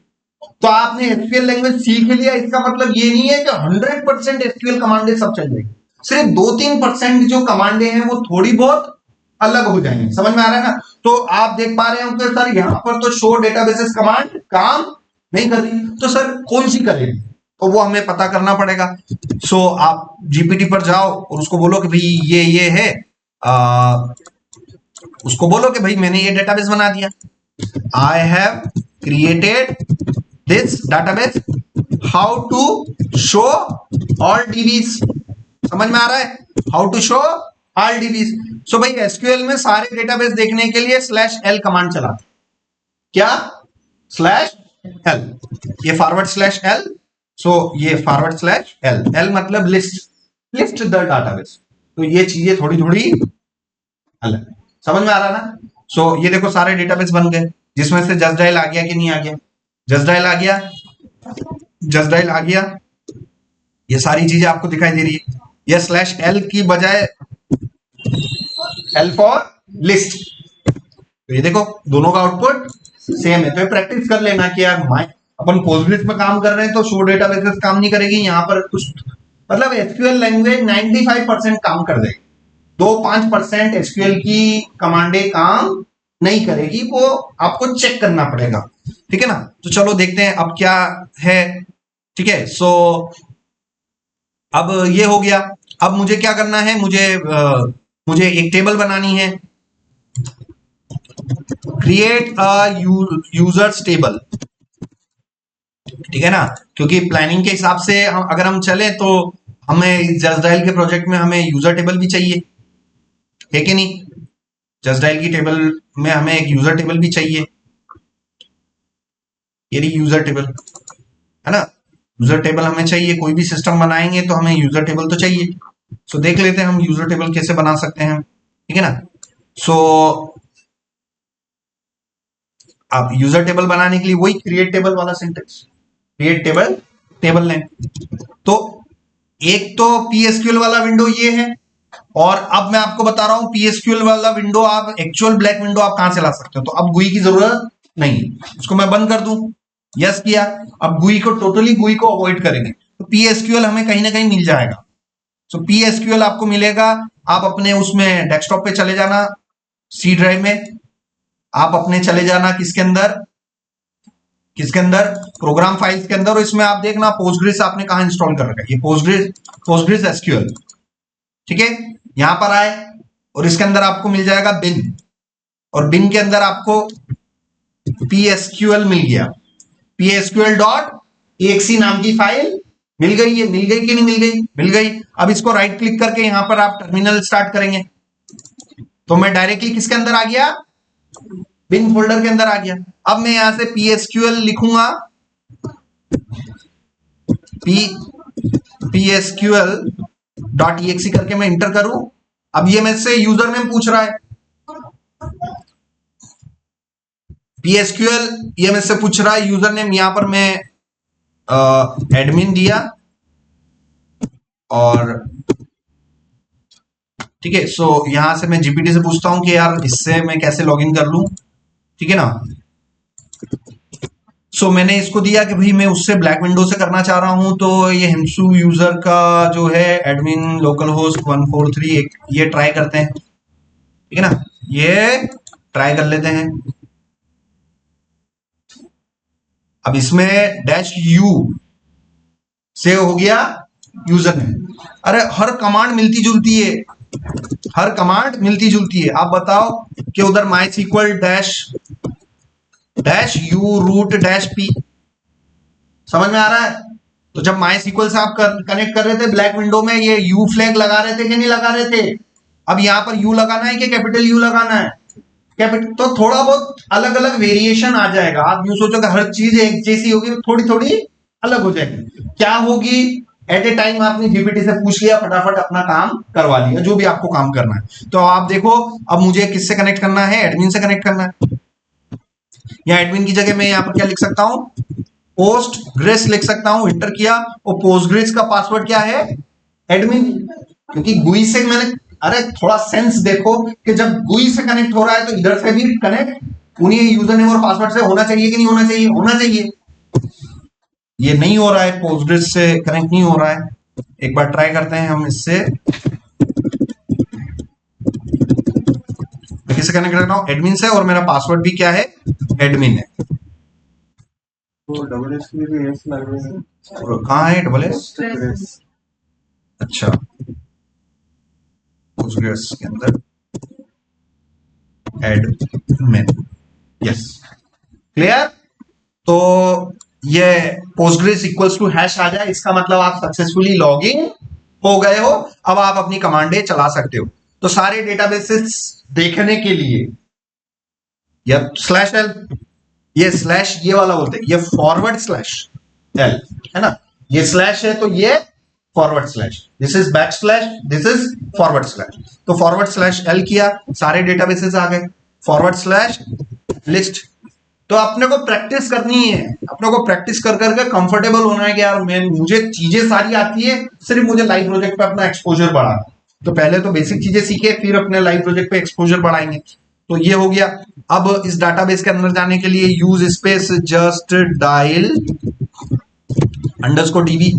तो आपने SQL लैंग्वेज सीख लिया, इसका मतलब ये नहीं है कि 100% SQL कमांडें सब चल जाएगी। सिर्फ 2-3% जो कमांडें हैं वो थोड़ी बहुत अलग हो जाएंगी, समझ में आ रहा है ना। तो आप देख पा रहे हो कि सर यहां पर तो शो डेटाबेसेस कमांड काम नहीं कर रही, तो सर कौन सी करेगी, तो वो हमें पता करना पड़ेगा। सो आप GPT पर जाओ और उसको बोलो कि भाई ये है, उसको बोलो कि भाई मैंने ये डेटाबेस बना दिया, I have created this database, how to show all DBs। समझ में आ रहा है, how to show all DBs। So भाई SQL में सारे डेटाबेस देखने के लिए /L कमांड चलाते, क्या, /L, ये /L। सो ये /L, L मतलब लिस्ट द डाटाबेस। तो ये चीजें थोड़ी थोड़ी अलग, समझ में आ रहा ना। सो ये देखो सारे डेटाबेस बन गए, जिसमें से जस्ट डायल आ गया कि नहीं आ गया, जस्ट डायल आ गया, जस्ट डायल आ गया। ये सारी चीजें आपको दिखाई दे रही है। ये स्लैश एल की बजाय एल फॉर लिस्ट। तो ये देखो दोनों का आउटपुट सेम है। तो ये प्रैक्टिस कर लेना कि यार अपन पोस्टग्रेस में काम कर रहे हैं तो शो डेटाबेसेस काम नहीं करेगी, यहाँ पर कुछ मतलब एसक्यूएल लैंग्वेज 95% काम कर देगी, 2-5% एसक्यूएल की कमांडें काम नहीं करेगी, वो आपको चेक करना पड़ेगा। ठीक है ना। तो चलो देखते हैं अब क्या है। ठीक है, सो अब ये हो गया। अब मुझे क्या करना है, मुझे एक टेबल बनानी है। Create a users table. ठीक है ना, क्योंकि प्लानिंग के हिसाब से अगर हम चले तो हमें जस्ट डायल के प्रोजेक्ट में हमें यूजर टेबल भी चाहिए, है कि नहीं। जस्ट डायल की टेबल में हमें एक यूजर टेबल भी चाहिए। ये रही यूजर टेबल, है ना। यूजर टेबल हमें चाहिए, कोई भी सिस्टम बनाएंगे तो हमें यूजर टेबल तो चाहिए। सो देख लेते हैं हम यूजर टेबल कैसे बना सकते हैं। ठीक है ना। सो अब यूजर टेबल बनाने के लिए वही क्रिएट टेबल वाला syntax, create table, table name. तो एक तो पीएसक्यूएल वाला विंडो ये है, और अब मैं आपको बता रहा हूं पीएसक्यूएल वाला विंडो आप एक्चुअल ब्लैक विंडो आप कहां से ला सकते हो। तो अब GUI की जरूरत नहीं, उसको मैं बंद कर दूं, यस किया। अब GUI को टोटली GUI को अवॉइड करेंगे, तो पीएसक्यूएल हमें कहीं ना कहीं मिल जाएगा। सो पीएसक्यूएल आपको मिलेगा, आप अपने उसमें डेस्कटॉप पे चले जाना, सी ड्राइव में आप अपने चले जाना, किसके अंदर प्रोग्राम फाइल्स के अंदर, और इसमें आप देखना पोस्टग्रेस आपने कहां इंस्टॉल कर रखा है, ये पोस्टग्रेस एसक्यूएल। ठीक है, यहां पर आए और इसके अंदर आपको मिल जाएगा बिन, और बिन के अंदर आपको पीएसक्यूएल मिल गया, psql.exe नाम की फाइल मिल गई है। मिल गई कि नहीं मिल गई? मिल गई। अब इसको राइट क्लिक करके यहां पर आप टर्मिनल स्टार्ट करेंगे, तो मैं डायरेक्टली किसके अंदर आ गया, बिन फोल्डर के अंदर आ गया। अब मैं यहां से psql लिखूंगा, psql.exe करके मैं इंटर करूं। अब ये मेरे से यूजर नेम पूछ रहा है, psql ये मेरे से पूछ रहा है यूजर नेम, यहां पर मैं एडमिन दिया, और ठीक है। सो यहां से मैं जीपीटी से पूछता हूं कि यार इससे मैं कैसे लॉगिन कर लूं। ठीक है ना। सो मैंने इसको दिया कि भाई मैं उससे ब्लैक विंडो से करना चाह रहा हूं, तो ये हिमसू यूजर का जो है एडमिन लोकल होस्ट 143, ये ट्राई करते हैं। ठीक है ना, ये ट्राई कर लेते हैं। अब इसमें -u से हो गया यूजर नेम। अरे हर कमांड मिलती जुलती है, हर कमांड मिलती जुलती है। आप बताओ कि उधर MySQL -u रूट -p समझ में आ रहा है। तो जब MySQL से आप कनेक्ट कर रहे थे ब्लैक विंडो में, ये u फ्लैग लगा रहे थे कि नहीं लगा रहे थे। अब यहां पर u लगाना है कि कैपिटल U लगाना है, कैपिटल। तो थोड़ा बहुत अलग अलग वेरिएशन आ जाएगा। आप यूं सोचो कि हर चीज एक जैसी होगी, थोड़ी थोड़ी अलग हो जाएगी। क्या होगी, एट ए टाइम आपने जीपीटी से पूछ लिया, फटाफट अपना काम करवा लिया, जो भी आपको काम करना है। तो आप देखो, अब मुझे किससे कनेक्ट करना है, एडमिन से कनेक्ट करना है। या एडमिन की जगह मैं यहां पर क्या लिख सकता हूं, पोस्टग्रेस लिख सकता हूं, इंटर किया, और पोस्टग्रेस का पासवर्ड क्या है, एडमिन। क्योंकि GUI से मैंने, अरे थोड़ा सेंस देखो कि जब GUI से कनेक्ट हो रहा है तो इधर से भी कनेक्ट उन्हीं यूजर नेम और पासवर्ड से होना चाहिए कि नहीं होना चाहिए, होना चाहिए। ये नहीं हो रहा है, पोस्टग्रेस से कनेक्ट नहीं हो रहा है। एक बार ट्राई करते हैं हम इससे, मैं किससे कनेक्ट कर रहा हूं, एडमिन से, और मेरा पासवर्ड भी क्या है, एडमिन है।
तो डबल एस में भी एस लग रहा है,
कहाँ है डबल एस, अच्छा पोस्टग्रेस के अंदर एडमिन, यस क्लियर। तो ये पोस्टग्रेस इक्वल्स टू हैश आ जाए, इसका मतलब आप सक्सेसफुली लॉग इन हो गए हो। अब आप अपनी कमांडें चला सकते हो। तो सारे डेटाबेसेस देखने के लिए या /l, ये स्लैश ये वाला बोलते हैं, ये /l है ना, ये स्लैश है तो ये /, this is backslash, this is /। तो /l किया, सारे डेटाबेसेस आ गए, /list तो अपने को प्रैक्टिस करनी है, अपने को प्रैक्टिस कर करके कंफर्टेबल होना है कि यार मुझे चीजें सारी आती है, सिर्फ मुझे लाइव प्रोजेक्ट पे अपना एक्सपोजर बढ़ाना। तो पहले तो बेसिक चीजें सीखे, फिर अपने लाइव प्रोजेक्ट पे एक्सपोजर बढ़ाएंगे। तो ये हो गया। अब इस डाटाबेस के अंदर जाने के लिए use space just dial underscore dB.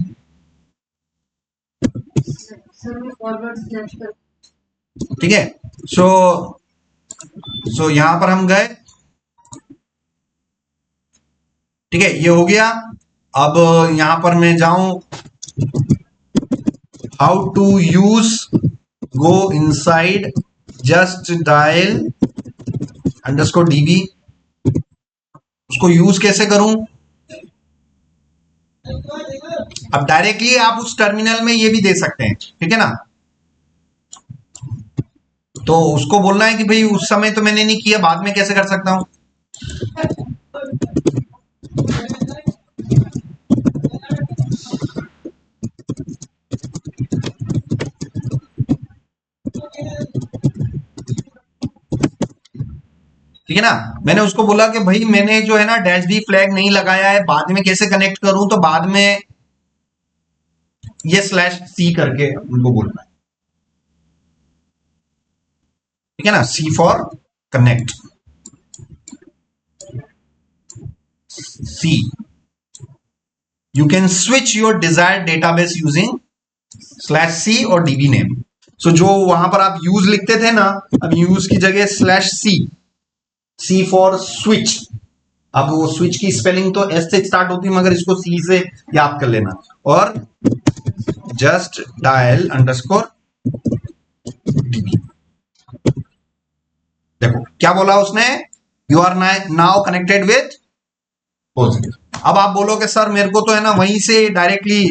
ठीक है, सो यहां पर हम गए। ठीक है, ये हो गया। अब यहां पर मैं जाऊं how to use, go inside just dial underscore DB. उसको यूज कैसे करूं? अब डायरेक्टली आप उस टर्मिनल में ये भी दे सकते हैं, ठीक है ना। तो उसको बोलना है कि भाई उस समय तो मैंने नहीं किया, बाद में कैसे कर सकता हूं। ठीक है ना, मैंने उसको बोला कि भाई मैंने जो है ना डैश डी फ्लैग नहीं लगाया है, बाद में कैसे कनेक्ट करूं। तो बाद में ये /c करके उनको बोलना है। ठीक है ना, C for connect, C। You can switch your desired database using /c और db name। So जो वहां पर आप यूज लिखते थे ना, अब यूज की जगह /c, C फॉर स्विच। अब वो स्विच की स्पेलिंग तो S से स्टार्ट होती है, मगर इसको C से याद कर लेना। और जस्ट डायल अंडरस्कोर db। देखो क्या बोला उसने, you are now connected with Postgres. अब आप बोलोगे सर मेरे को तो है ना वहीं से डायरेक्टली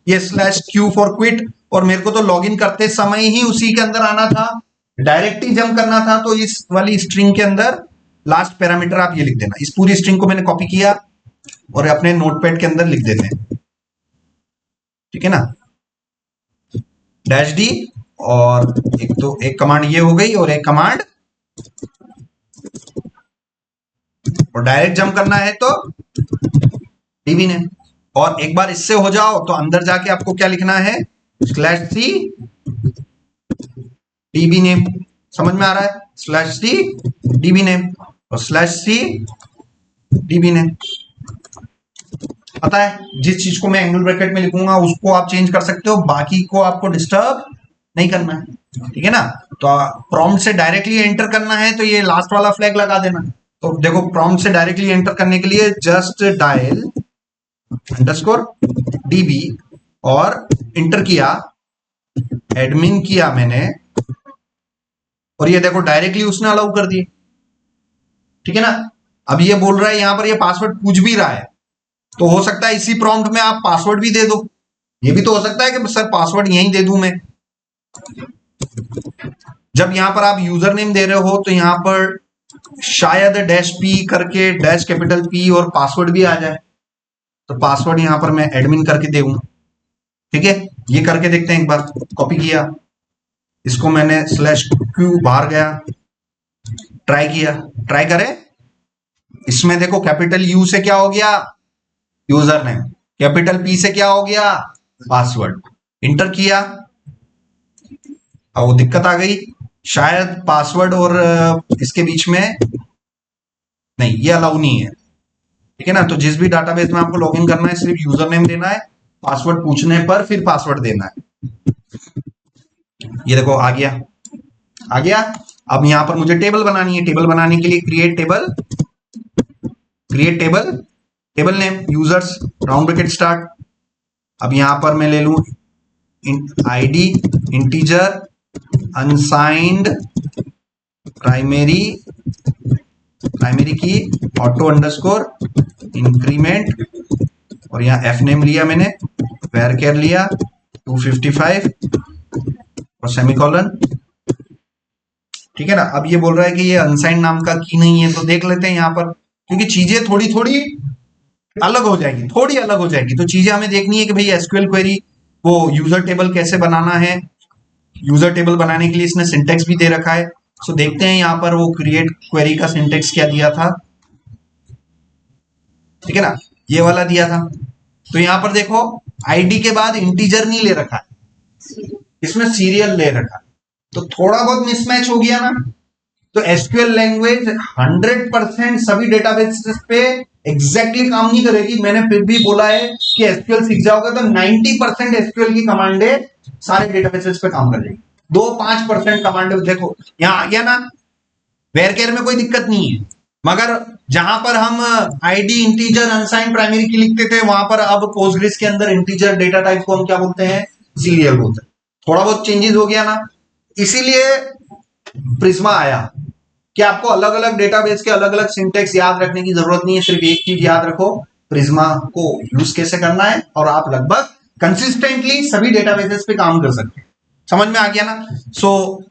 ये /q फॉर क्विट, और मेरे को तो लॉगिन करते समय ही उसी के अंदर आना था, डायरेक्ट ही जंप करना था। तो इस वाली स्ट्रिंग के अंदर लास्ट पैरामीटर आप ये लिख देना। इस पूरी स्ट्रिंग को मैंने कॉपी किया और अपने नोटपैड के अंदर लिख देते हैं। ठीक है ना, -d, और एक कमांड ये हो गई, और एक कमांड, और डायरेक्ट जंप करना है तो डीबी नेम। और एक बार इससे हो जाओ तो अंदर जाके आपको क्या लिखना है, /c db नेम। समझ में आ रहा है, /c db नेम और /c db नेम। पता है, जिस चीज को मैं एंगल ब्रैकेट में लिखूंगा उसको आप चेंज कर सकते हो, बाकी को आपको डिस्टर्ब नहीं करना है। ठीक है ना, तो प्रॉम्प्ट से डायरेक्टली एंटर करना है तो ये लास्ट वाला फ्लैग लगा देना। तो देखो प्रॉम्प्ट से डायरेक्टली एंटर करने के लिए जस्ट डायल अंडरस्कोर डीबी, और इंटर किया, एडमिन किया मैंने, और ये देखो डायरेक्टली उसने अलाउ कर दिए। ठीक है ना, अब ये बोल रहा है यहां पर ये पासवर्ड पूछ भी रहा है, तो हो सकता है इसी प्रॉम्प्ट में आप पासवर्ड भी दे दो। ये भी तो हो सकता है कि सर पासवर्ड यहीं दे दूं मैं। जब यहां पर आप यूजर नेम दे रहे हो तो यहां पर शायद -p करके -P और पासवर्ड भी आ जाए, तो पासवर्ड यहां पर मैं एडमिन करके दूंगा। ठीक है, ये करके देखते हैं एक बार। कॉपी किया, इसको मैंने /q बाहर गया, ट्राई किया, ट्राई करें। इसमें देखो कैपिटल U से क्या हो गया, यूजर नेम, कैपिटल P से क्या हो गया, पासवर्ड। इंटर किया, अब वो दिक्कत आ गई, शायद पासवर्ड और इसके बीच में नहीं, ये अलाउ नहीं है। ठीक है ना, तो जिस भी डाटाबेस में आपको लॉगिन करना है सिर्फ यूजर नेम देना है, पासवर्ड पूछने पर फिर पासवर्ड देना है। ये देखो आ गया, आ गया। अब यहां पर मुझे टेबल बनानी है, टेबल बनाने के लिए create table, create table, table name users round bracket start. अब यहां पर मैं ले लूं ID इंटीजर अनसाइंड प्राइमरी की ऑटो अंडरस्कोर इंक्रीमेंट, और यहाँ f नेम लिया मैंने, varchar लिया 255 और सेमीकोलन। ठीक है ना, अब ये बोल रहा है कि ये अनसाइंड नाम का की नहीं है, तो देख लेते हैं यहाँ पर, क्योंकि चीजें थोड़ी थोड़ी अलग हो जाएगी, थोड़ी अलग हो जाएगी। तो चीजें हमें देखनी है कि भाई SQL क्वेरी वो यूजर टेबल कैसे बनाना है। यूजर टेबल बनाने के लिए इसने सिंटेक्स भी दे रखा है। सो देखते हैं यहाँ पर वो क्रिएट क्वेरी का सिंटेक्स क्या दिया था। ठीक है ना, ये वाला दिया था। तो यहां पर देखो आईडी के बाद इंटीजर नहीं ले रखा है, इसमें सीरियल ले रखा है, तो थोड़ा बहुत मिसमैच हो गया ना। तो एसक्यूएल लैंग्वेज 100% सभी डेटाबेसेस पे एग्जैक्टली काम नहीं करेगी। मैंने फिर भी बोला है कि एसक्यूएल सीख जाओगे तो 90% एसक्यूएल की कमांडे सारे डेटाबेसेस पे काम कर जाएगी। 2-5% कमांडे देखो यहां आ गया ना, वेरकेयर में कोई दिक्कत नहीं है, मगर जहां पर हम आईडी इंटीजर अनसाइन प्राइमरी की लिखते थे वहां पर अब पोस्टग्रेस के अंदर इंटीजर डेटा टाइप को हम क्या बोलते हैं, सीरियल बोलते हैं। थोड़ा बहुत चेंजेस हो गया ना, इसीलिए प्रिज्मा आया कि आपको अलग अलग डेटाबेस के अलग अलग सिंटेक्स याद रखने की जरूरत नहीं है। सिर्फ एक चीज याद रखो, प्रिज्मा को यूज कैसे करना है और आप लगभग कंसिस्टेंटली सभी डेटाबेसेस पे काम कर सकते हैं। समझ में आ गया ना। सो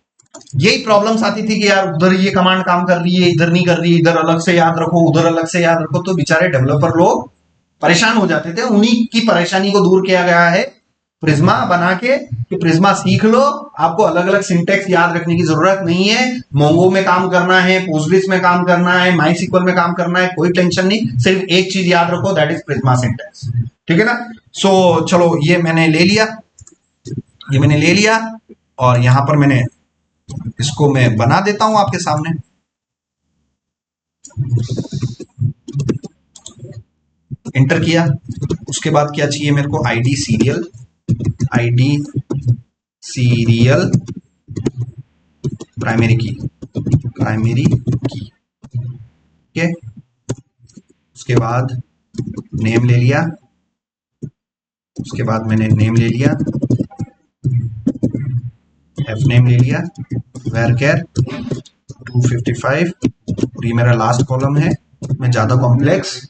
यही प्रॉब्लम्स आती थी कि यार उधर ये कमांड काम कर रही है, इधर नहीं कर रही है, इधर अलग से याद रखो, उधर अलग से याद रखो, तो बेचारे डेवलपर लोग परेशान हो जाते थे। उन्हीं की परेशानी को दूर किया गया है प्रिज्मा बना के, कि प्रिज्मा सीख लो, आपको अलग अलग सिंटेक्स याद रखने की जरूरत नहीं है। मोंगो में काम करना है, पोस्टग्रेस में काम करना है, माईसीक्वल में काम करना है, कोई टेंशन नहीं, सिर्फ एक चीज याद रखो, दैट इज प्रिज्मा सिंटेक्स। ठीक है ना। सो चलो ये मैंने ले लिया, ये मैंने ले लिया, और यहां पर मैंने इसको मैं बना देता हूं आपके सामने। इंटर किया, उसके बाद क्या चाहिए मेरे को, ID serial, ID serial primary की, प्राइमरी की, ठीक है। उसके बाद नेम ले लिया, उसके बाद मैंने नेम ले लिया, एफ नेम ले लिया, वेरकेर 255, और ये मेरा लास्ट कॉलम है, मैं ज्यादा कॉम्प्लेक्स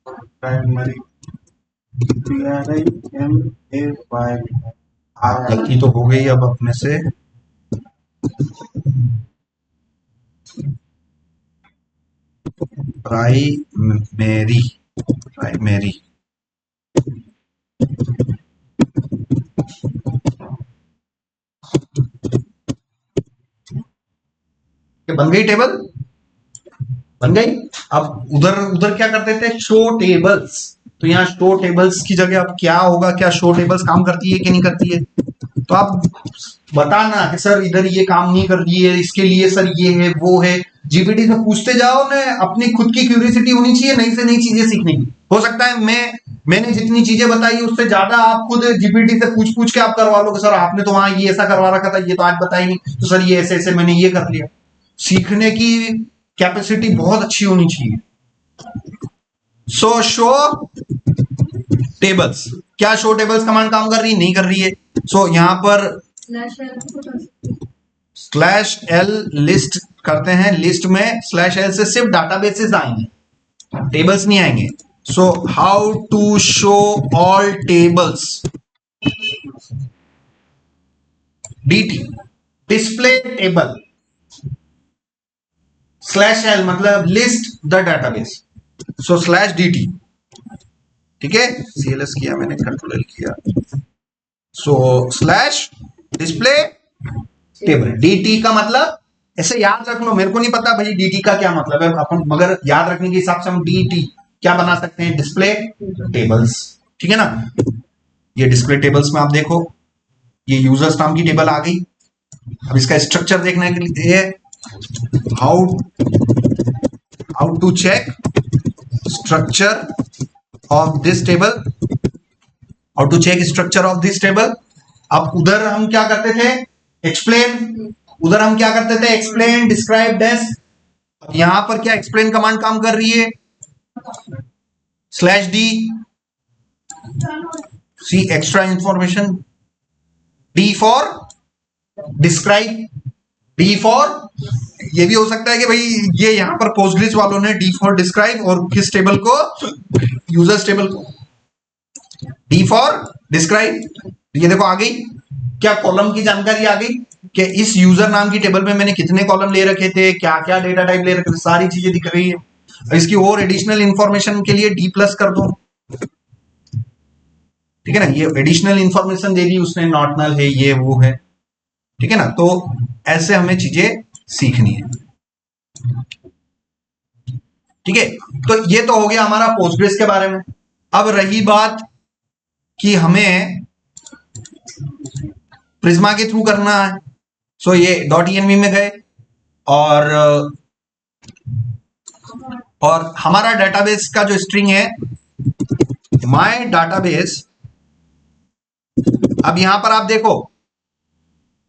प्राइमरी PRIMAY
गलती तो हो गई अब अपने से, प्राइमरी, प्राइमरी बन गई टेबल, बन गई। अब उधर उधर क्या करते थे, शो टेबल्स, तो यहाँ शो टेबल्स की जगह अब क्या होगा, क्या शो टेबल्स काम करती है कि नहीं करती है, तो आप बताना कि सर इधर ये काम नहीं कर रही है, इसके लिए सर ये है वो है। जीपीटी से पूछते जाओ ना, अपनी खुद की क्यूरियोसिटी होनी चाहिए नई से नई चीजें सीखने की। हो सकता है मैंने जितनी चीजें बताई उससे ज्यादा आप खुद जीपीटी से पूछ पूछ के आप करवा लो कि सर आपने तो वहां ये ऐसा करवा रखा था, ये तो आज बताई नहीं, तो सर ये ऐसे ऐसे मैंने ये कर लिया। सीखने की कैपेसिटी बहुत अच्छी होनी चाहिए। सो शो टेबल्स, क्या शो टेबल्स कमांड काम कर रही है, नहीं कर रही है। सो यहां पर स्लैश एल लिस्ट करते हैं, लिस्ट में स्लैश एल से सिर्फ डाटाबेसेस आएंगे, टेबल्स नहीं आएंगे। So how to show all tables, DT display table, slash L मतलब list the database, so slash DT, ठीक है। सीएलएस किया मैंने, कंट्रोल एल किया, so slash display table. DT का मतलब ऐसे याद रख लो, मेरे को नहीं पता भाई डीटी का क्या मतलब है अपन, मगर याद रखने के हिसाब से हम डीटी क्या बना सकते हैं, डिस्प्ले टेबल्स, ठीक है ना। ये डिस्प्ले टेबल्स में आप देखो ये यूजर्स नाम की टेबल आ गई। अब इसका स्ट्रक्चर देखने के लिए how to check structure of this table, how to check structure of this table. अब उधर हम क्या करते थे, एक्सप्लेन, उधर हम क्या करते थे, एक्सप्लेन, डिस्क्राइब, डेस्क। यहां पर क्या एक्सप्लेन कमांड काम कर रही है, slash D, C extra information, D for describe, D for, ये भी हो सकता है कि भाई ये यहां पर पोस्टग्रेस वालों ने डी फॉर डिस्क्राइब, और किस टेबल को, यूजर्स टेबल को डी फॉर डिस्क्राइब। ये देखो आ गई, क्या कॉलम की जानकारी आ गई कि इस यूजर नाम की टेबल में मैंने कितने कॉलम ले रखे थे, क्या क्या डेटा टाइप ले रखे थे, सारी चीजें दिख रही है। इसकी और एडिशनल इंफॉर्मेशन के लिए डी प्लस कर दो, ठीक है ना। ये एडिशनल इंफॉर्मेशन दे दी उसने, नॉट नल है, ये वो है, ठीक है ना। तो ऐसे हमें चीजें सीखनी है। ठीक है, तो ये तो हो गया हमारा पोस्टग्रेस के बारे में। अब रही बात कि हमें प्रिज्मा के थ्रू करना है। सो ये .env में गए और हमारा डेटाबेस का जो स्ट्रिंग है माय डाटाबेस, अब यहां पर आप देखो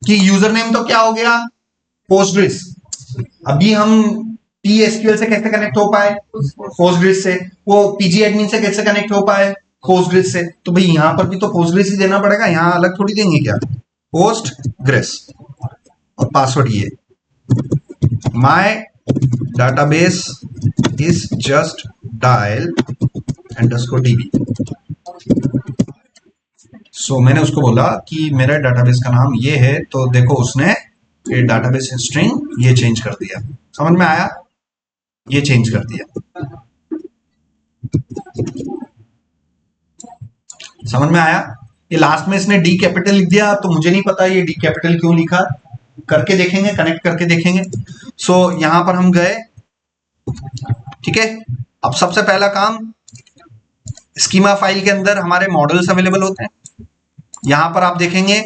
कि यूजर नेम तो क्या हो गया पोस्टग्रेस। अभी हम PSQL से कैसे कनेक्ट हो पाए पोस्टग्रेस से, वो PG एडमिन से कैसे कनेक्ट हो पाए पोस्टग्रेस से, तो भाई यहां पर भी तो पोस्टग्रेस ही देना पड़ेगा, यहां अलग थोड़ी देंगे क्या, पोस्टग्रेस और पासवर्ड ये my database is just dial _db। सो मैंने उसको बोला कि मेरा डाटाबेस का नाम ये है, तो देखो उसने ये डाटाबेस स्ट्रिंग ये चेंज कर दिया, समझ में आया, ये चेंज कर दिया, समझ में आया। ये लास्ट में इसने डी कैपिटल लिख दिया, तो मुझे नहीं पता ये डी कैपिटल क्यों लिखा, करके देखेंगे, कनेक्ट करके देखेंगे। सो यहां पर हम गए, ठीक है। अब सबसे पहला काम, स्कीमा फाइल के अंदर हमारे मॉडल्स अवेलेबल होते हैं। यहां पर आप देखेंगे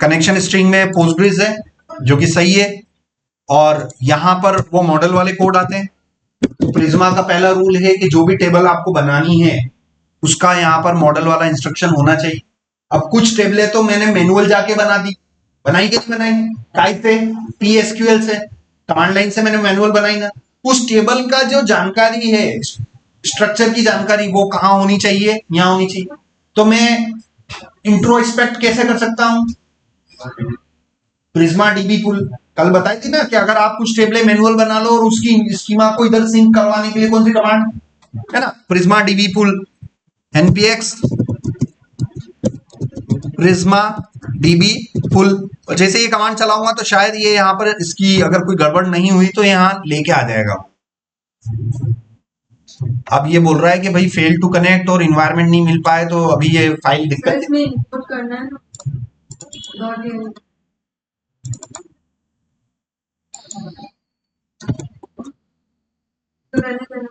कनेक्शन स्ट्रिंग में पोस्टग्रेस है जो कि सही है, और यहां पर वो मॉडल वाले कोड आते हैं। तो प्रिज्मा का पहला रूल है कि जो भी टेबल आपको बनानी है उसका यहां पर मॉडल वाला इंस्ट्रक्शन होना चाहिए। अब कुछ टेबलें तो मैंने मैनुअल जाके बनाई कैसे बनाई, काई से, PSQL से, कमांड लाइन से मैंने मैनुअल बनाई ना। उस टेबल का जो जानकारी है, स्ट्रक्चर की जानकारी, वो कहां होनी चाहिए, यहां होनी चाहिए। तो मैं इंट्रोस्पेक्ट कैसे कर सकता हूं, प्रिज्मा DB पुल, कल बताई थी ना कि अगर आप कुछ टेबलें मैनुअल बना लो और उसकी स्कीमा को इधर सिंक करवाने के लिए कौन सी कमांड है ना, प्रिज्मा DB पुल npx प्रिज्मा DB पुल। और जैसे ये कमांड चलाऊंगा तो शायद ये यहाँ पर इसकी अगर कोई गड़बड़ नहीं हुई तो यहाँ लेके आ जाएगा। अब ये बोल रहा है कि भाई फेल टू कनेक्ट और इन्वायरमेंट नहीं मिल पाए, तो अभी ये फाइल दिक्कत
इसमें इनपुट करना है ना, तो रहने देना।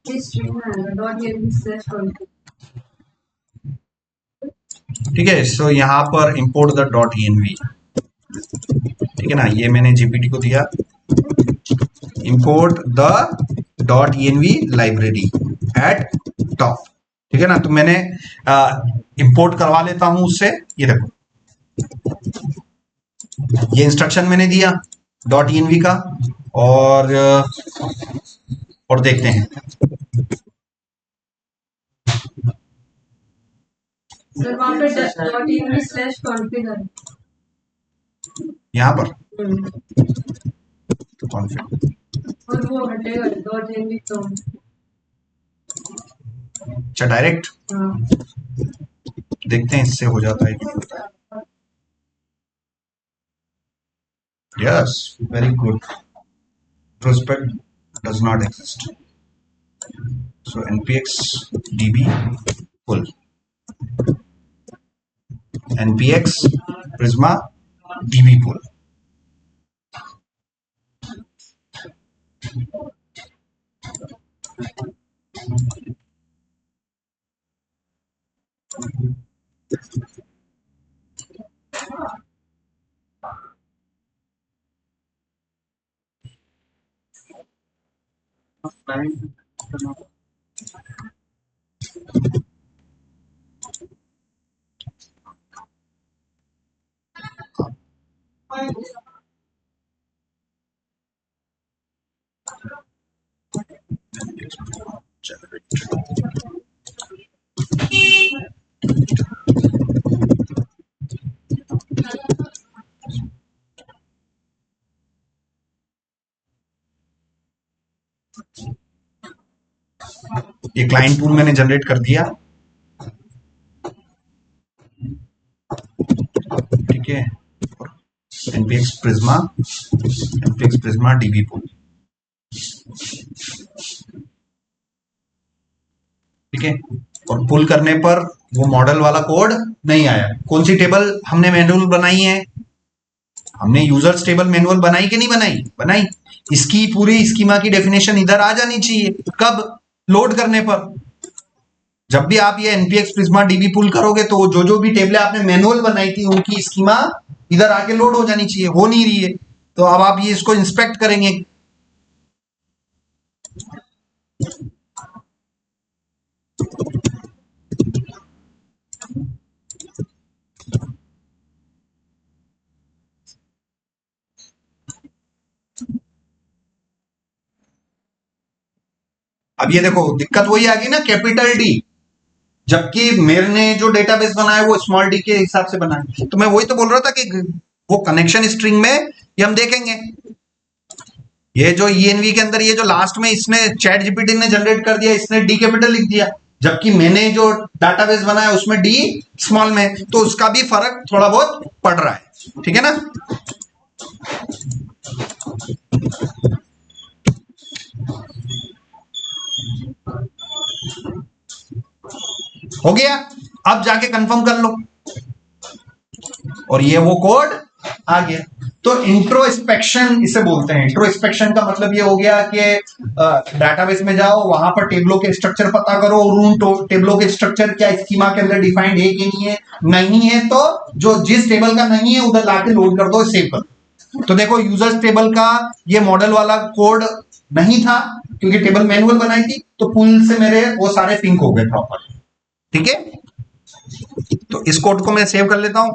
इस स्ट्रिंग में आएगा .env/content।
ठीक है। सो यहाँ पर इंपोर्ट द .env, ठीक है ना, ये मैंने GPT को दिया, import the .env library at top, ठीक है ना। तो मैंने इंपोर्ट करवा लेता हूं उससे, ये देखो ये इंस्ट्रक्शन मैंने दिया .env का, और देखते हैं
सर वहाँ पे .env/config है
यहाँ पर
और वो हटेगा .env तो।
अच्छा डायरेक्ट देखते हैं इससे हो जाता है कि नहीं होता है। Yes, very good, prospect does not exist, so npx db pull npx prisma db pull। ये क्लाइंट टूल मैंने जनरेट कर दिया, ठीक है। npx prisma db pull, ठीक है, और पुल करने पर वो मॉडल वाला कोड नहीं आया। कौन सी टेबल हमने मैनुअल बनाई है? हमने यूजर्स टेबल मैनुअल बनाई कि नहीं बनाई? बनाई। इसकी पूरी स्कीमा की डेफिनेशन इधर आ जानी चाहिए। कब? लोड करने पर। जब भी आप ये npx prisma db पुल करोगे तो जो जो भी टेबलें आपने मैनुअल बनाई थी उनकी स्कीमा इधर आके लोड हो जानी चाहिए, हो नहीं रही है। तो अब आप ये इसको इंस्पेक्ट करेंगे। अब ये देखो दिक्कत वही आ गई ना, कैपिटल डी, जबकि मेरे ने जो डेटाबेस बनाया वो स्मॉल डी के हिसाब से बनाया। तो मैं वही तो बोल रहा था कि वो कनेक्शन स्ट्रिंग में ये हम देखेंगे। ये जो ENV के अंदर ये जो लास्ट में इसने चैट जीपीटी ने जनरेट कर दिया, इसने डी कैपिटल लिख दिया, जबकि मैंने जो डाटाबेस बनाया उसमें डी स्मॉल में, तो उसका भी फर्क थोड़ा बहुत पड़ रहा है। ठीक है ना? हो गया? अब जाके कंफर्म कर लो। और ये वो कोड आ गया। तो इंट्रोस्पेक्शन इसे बोलते हैं। इंट्रोस्पेक्शन का मतलब ये हो गया कि डाटाबेस में जाओ, वहां पर टेबलों के स्ट्रक्चर पता करो, और उन टेबलों के स्ट्रक्चर क्या स्कीमा के अंदर डिफाइंड है कि नहीं है। नहीं है तो जो जिस टेबल का नहीं है उधर लाके लोड कर दो, सेव कर दो। तो देखो यूजर्स टेबल का ये मॉडल वाला कोड नहीं था क्योंकि टेबल मैनुअल बनाई थी, तो पुल से मेरे वो सारे सिंक हो गए प्रॉपर। ठीक है, तो इस कोड को मैं सेव कर लेता हूं।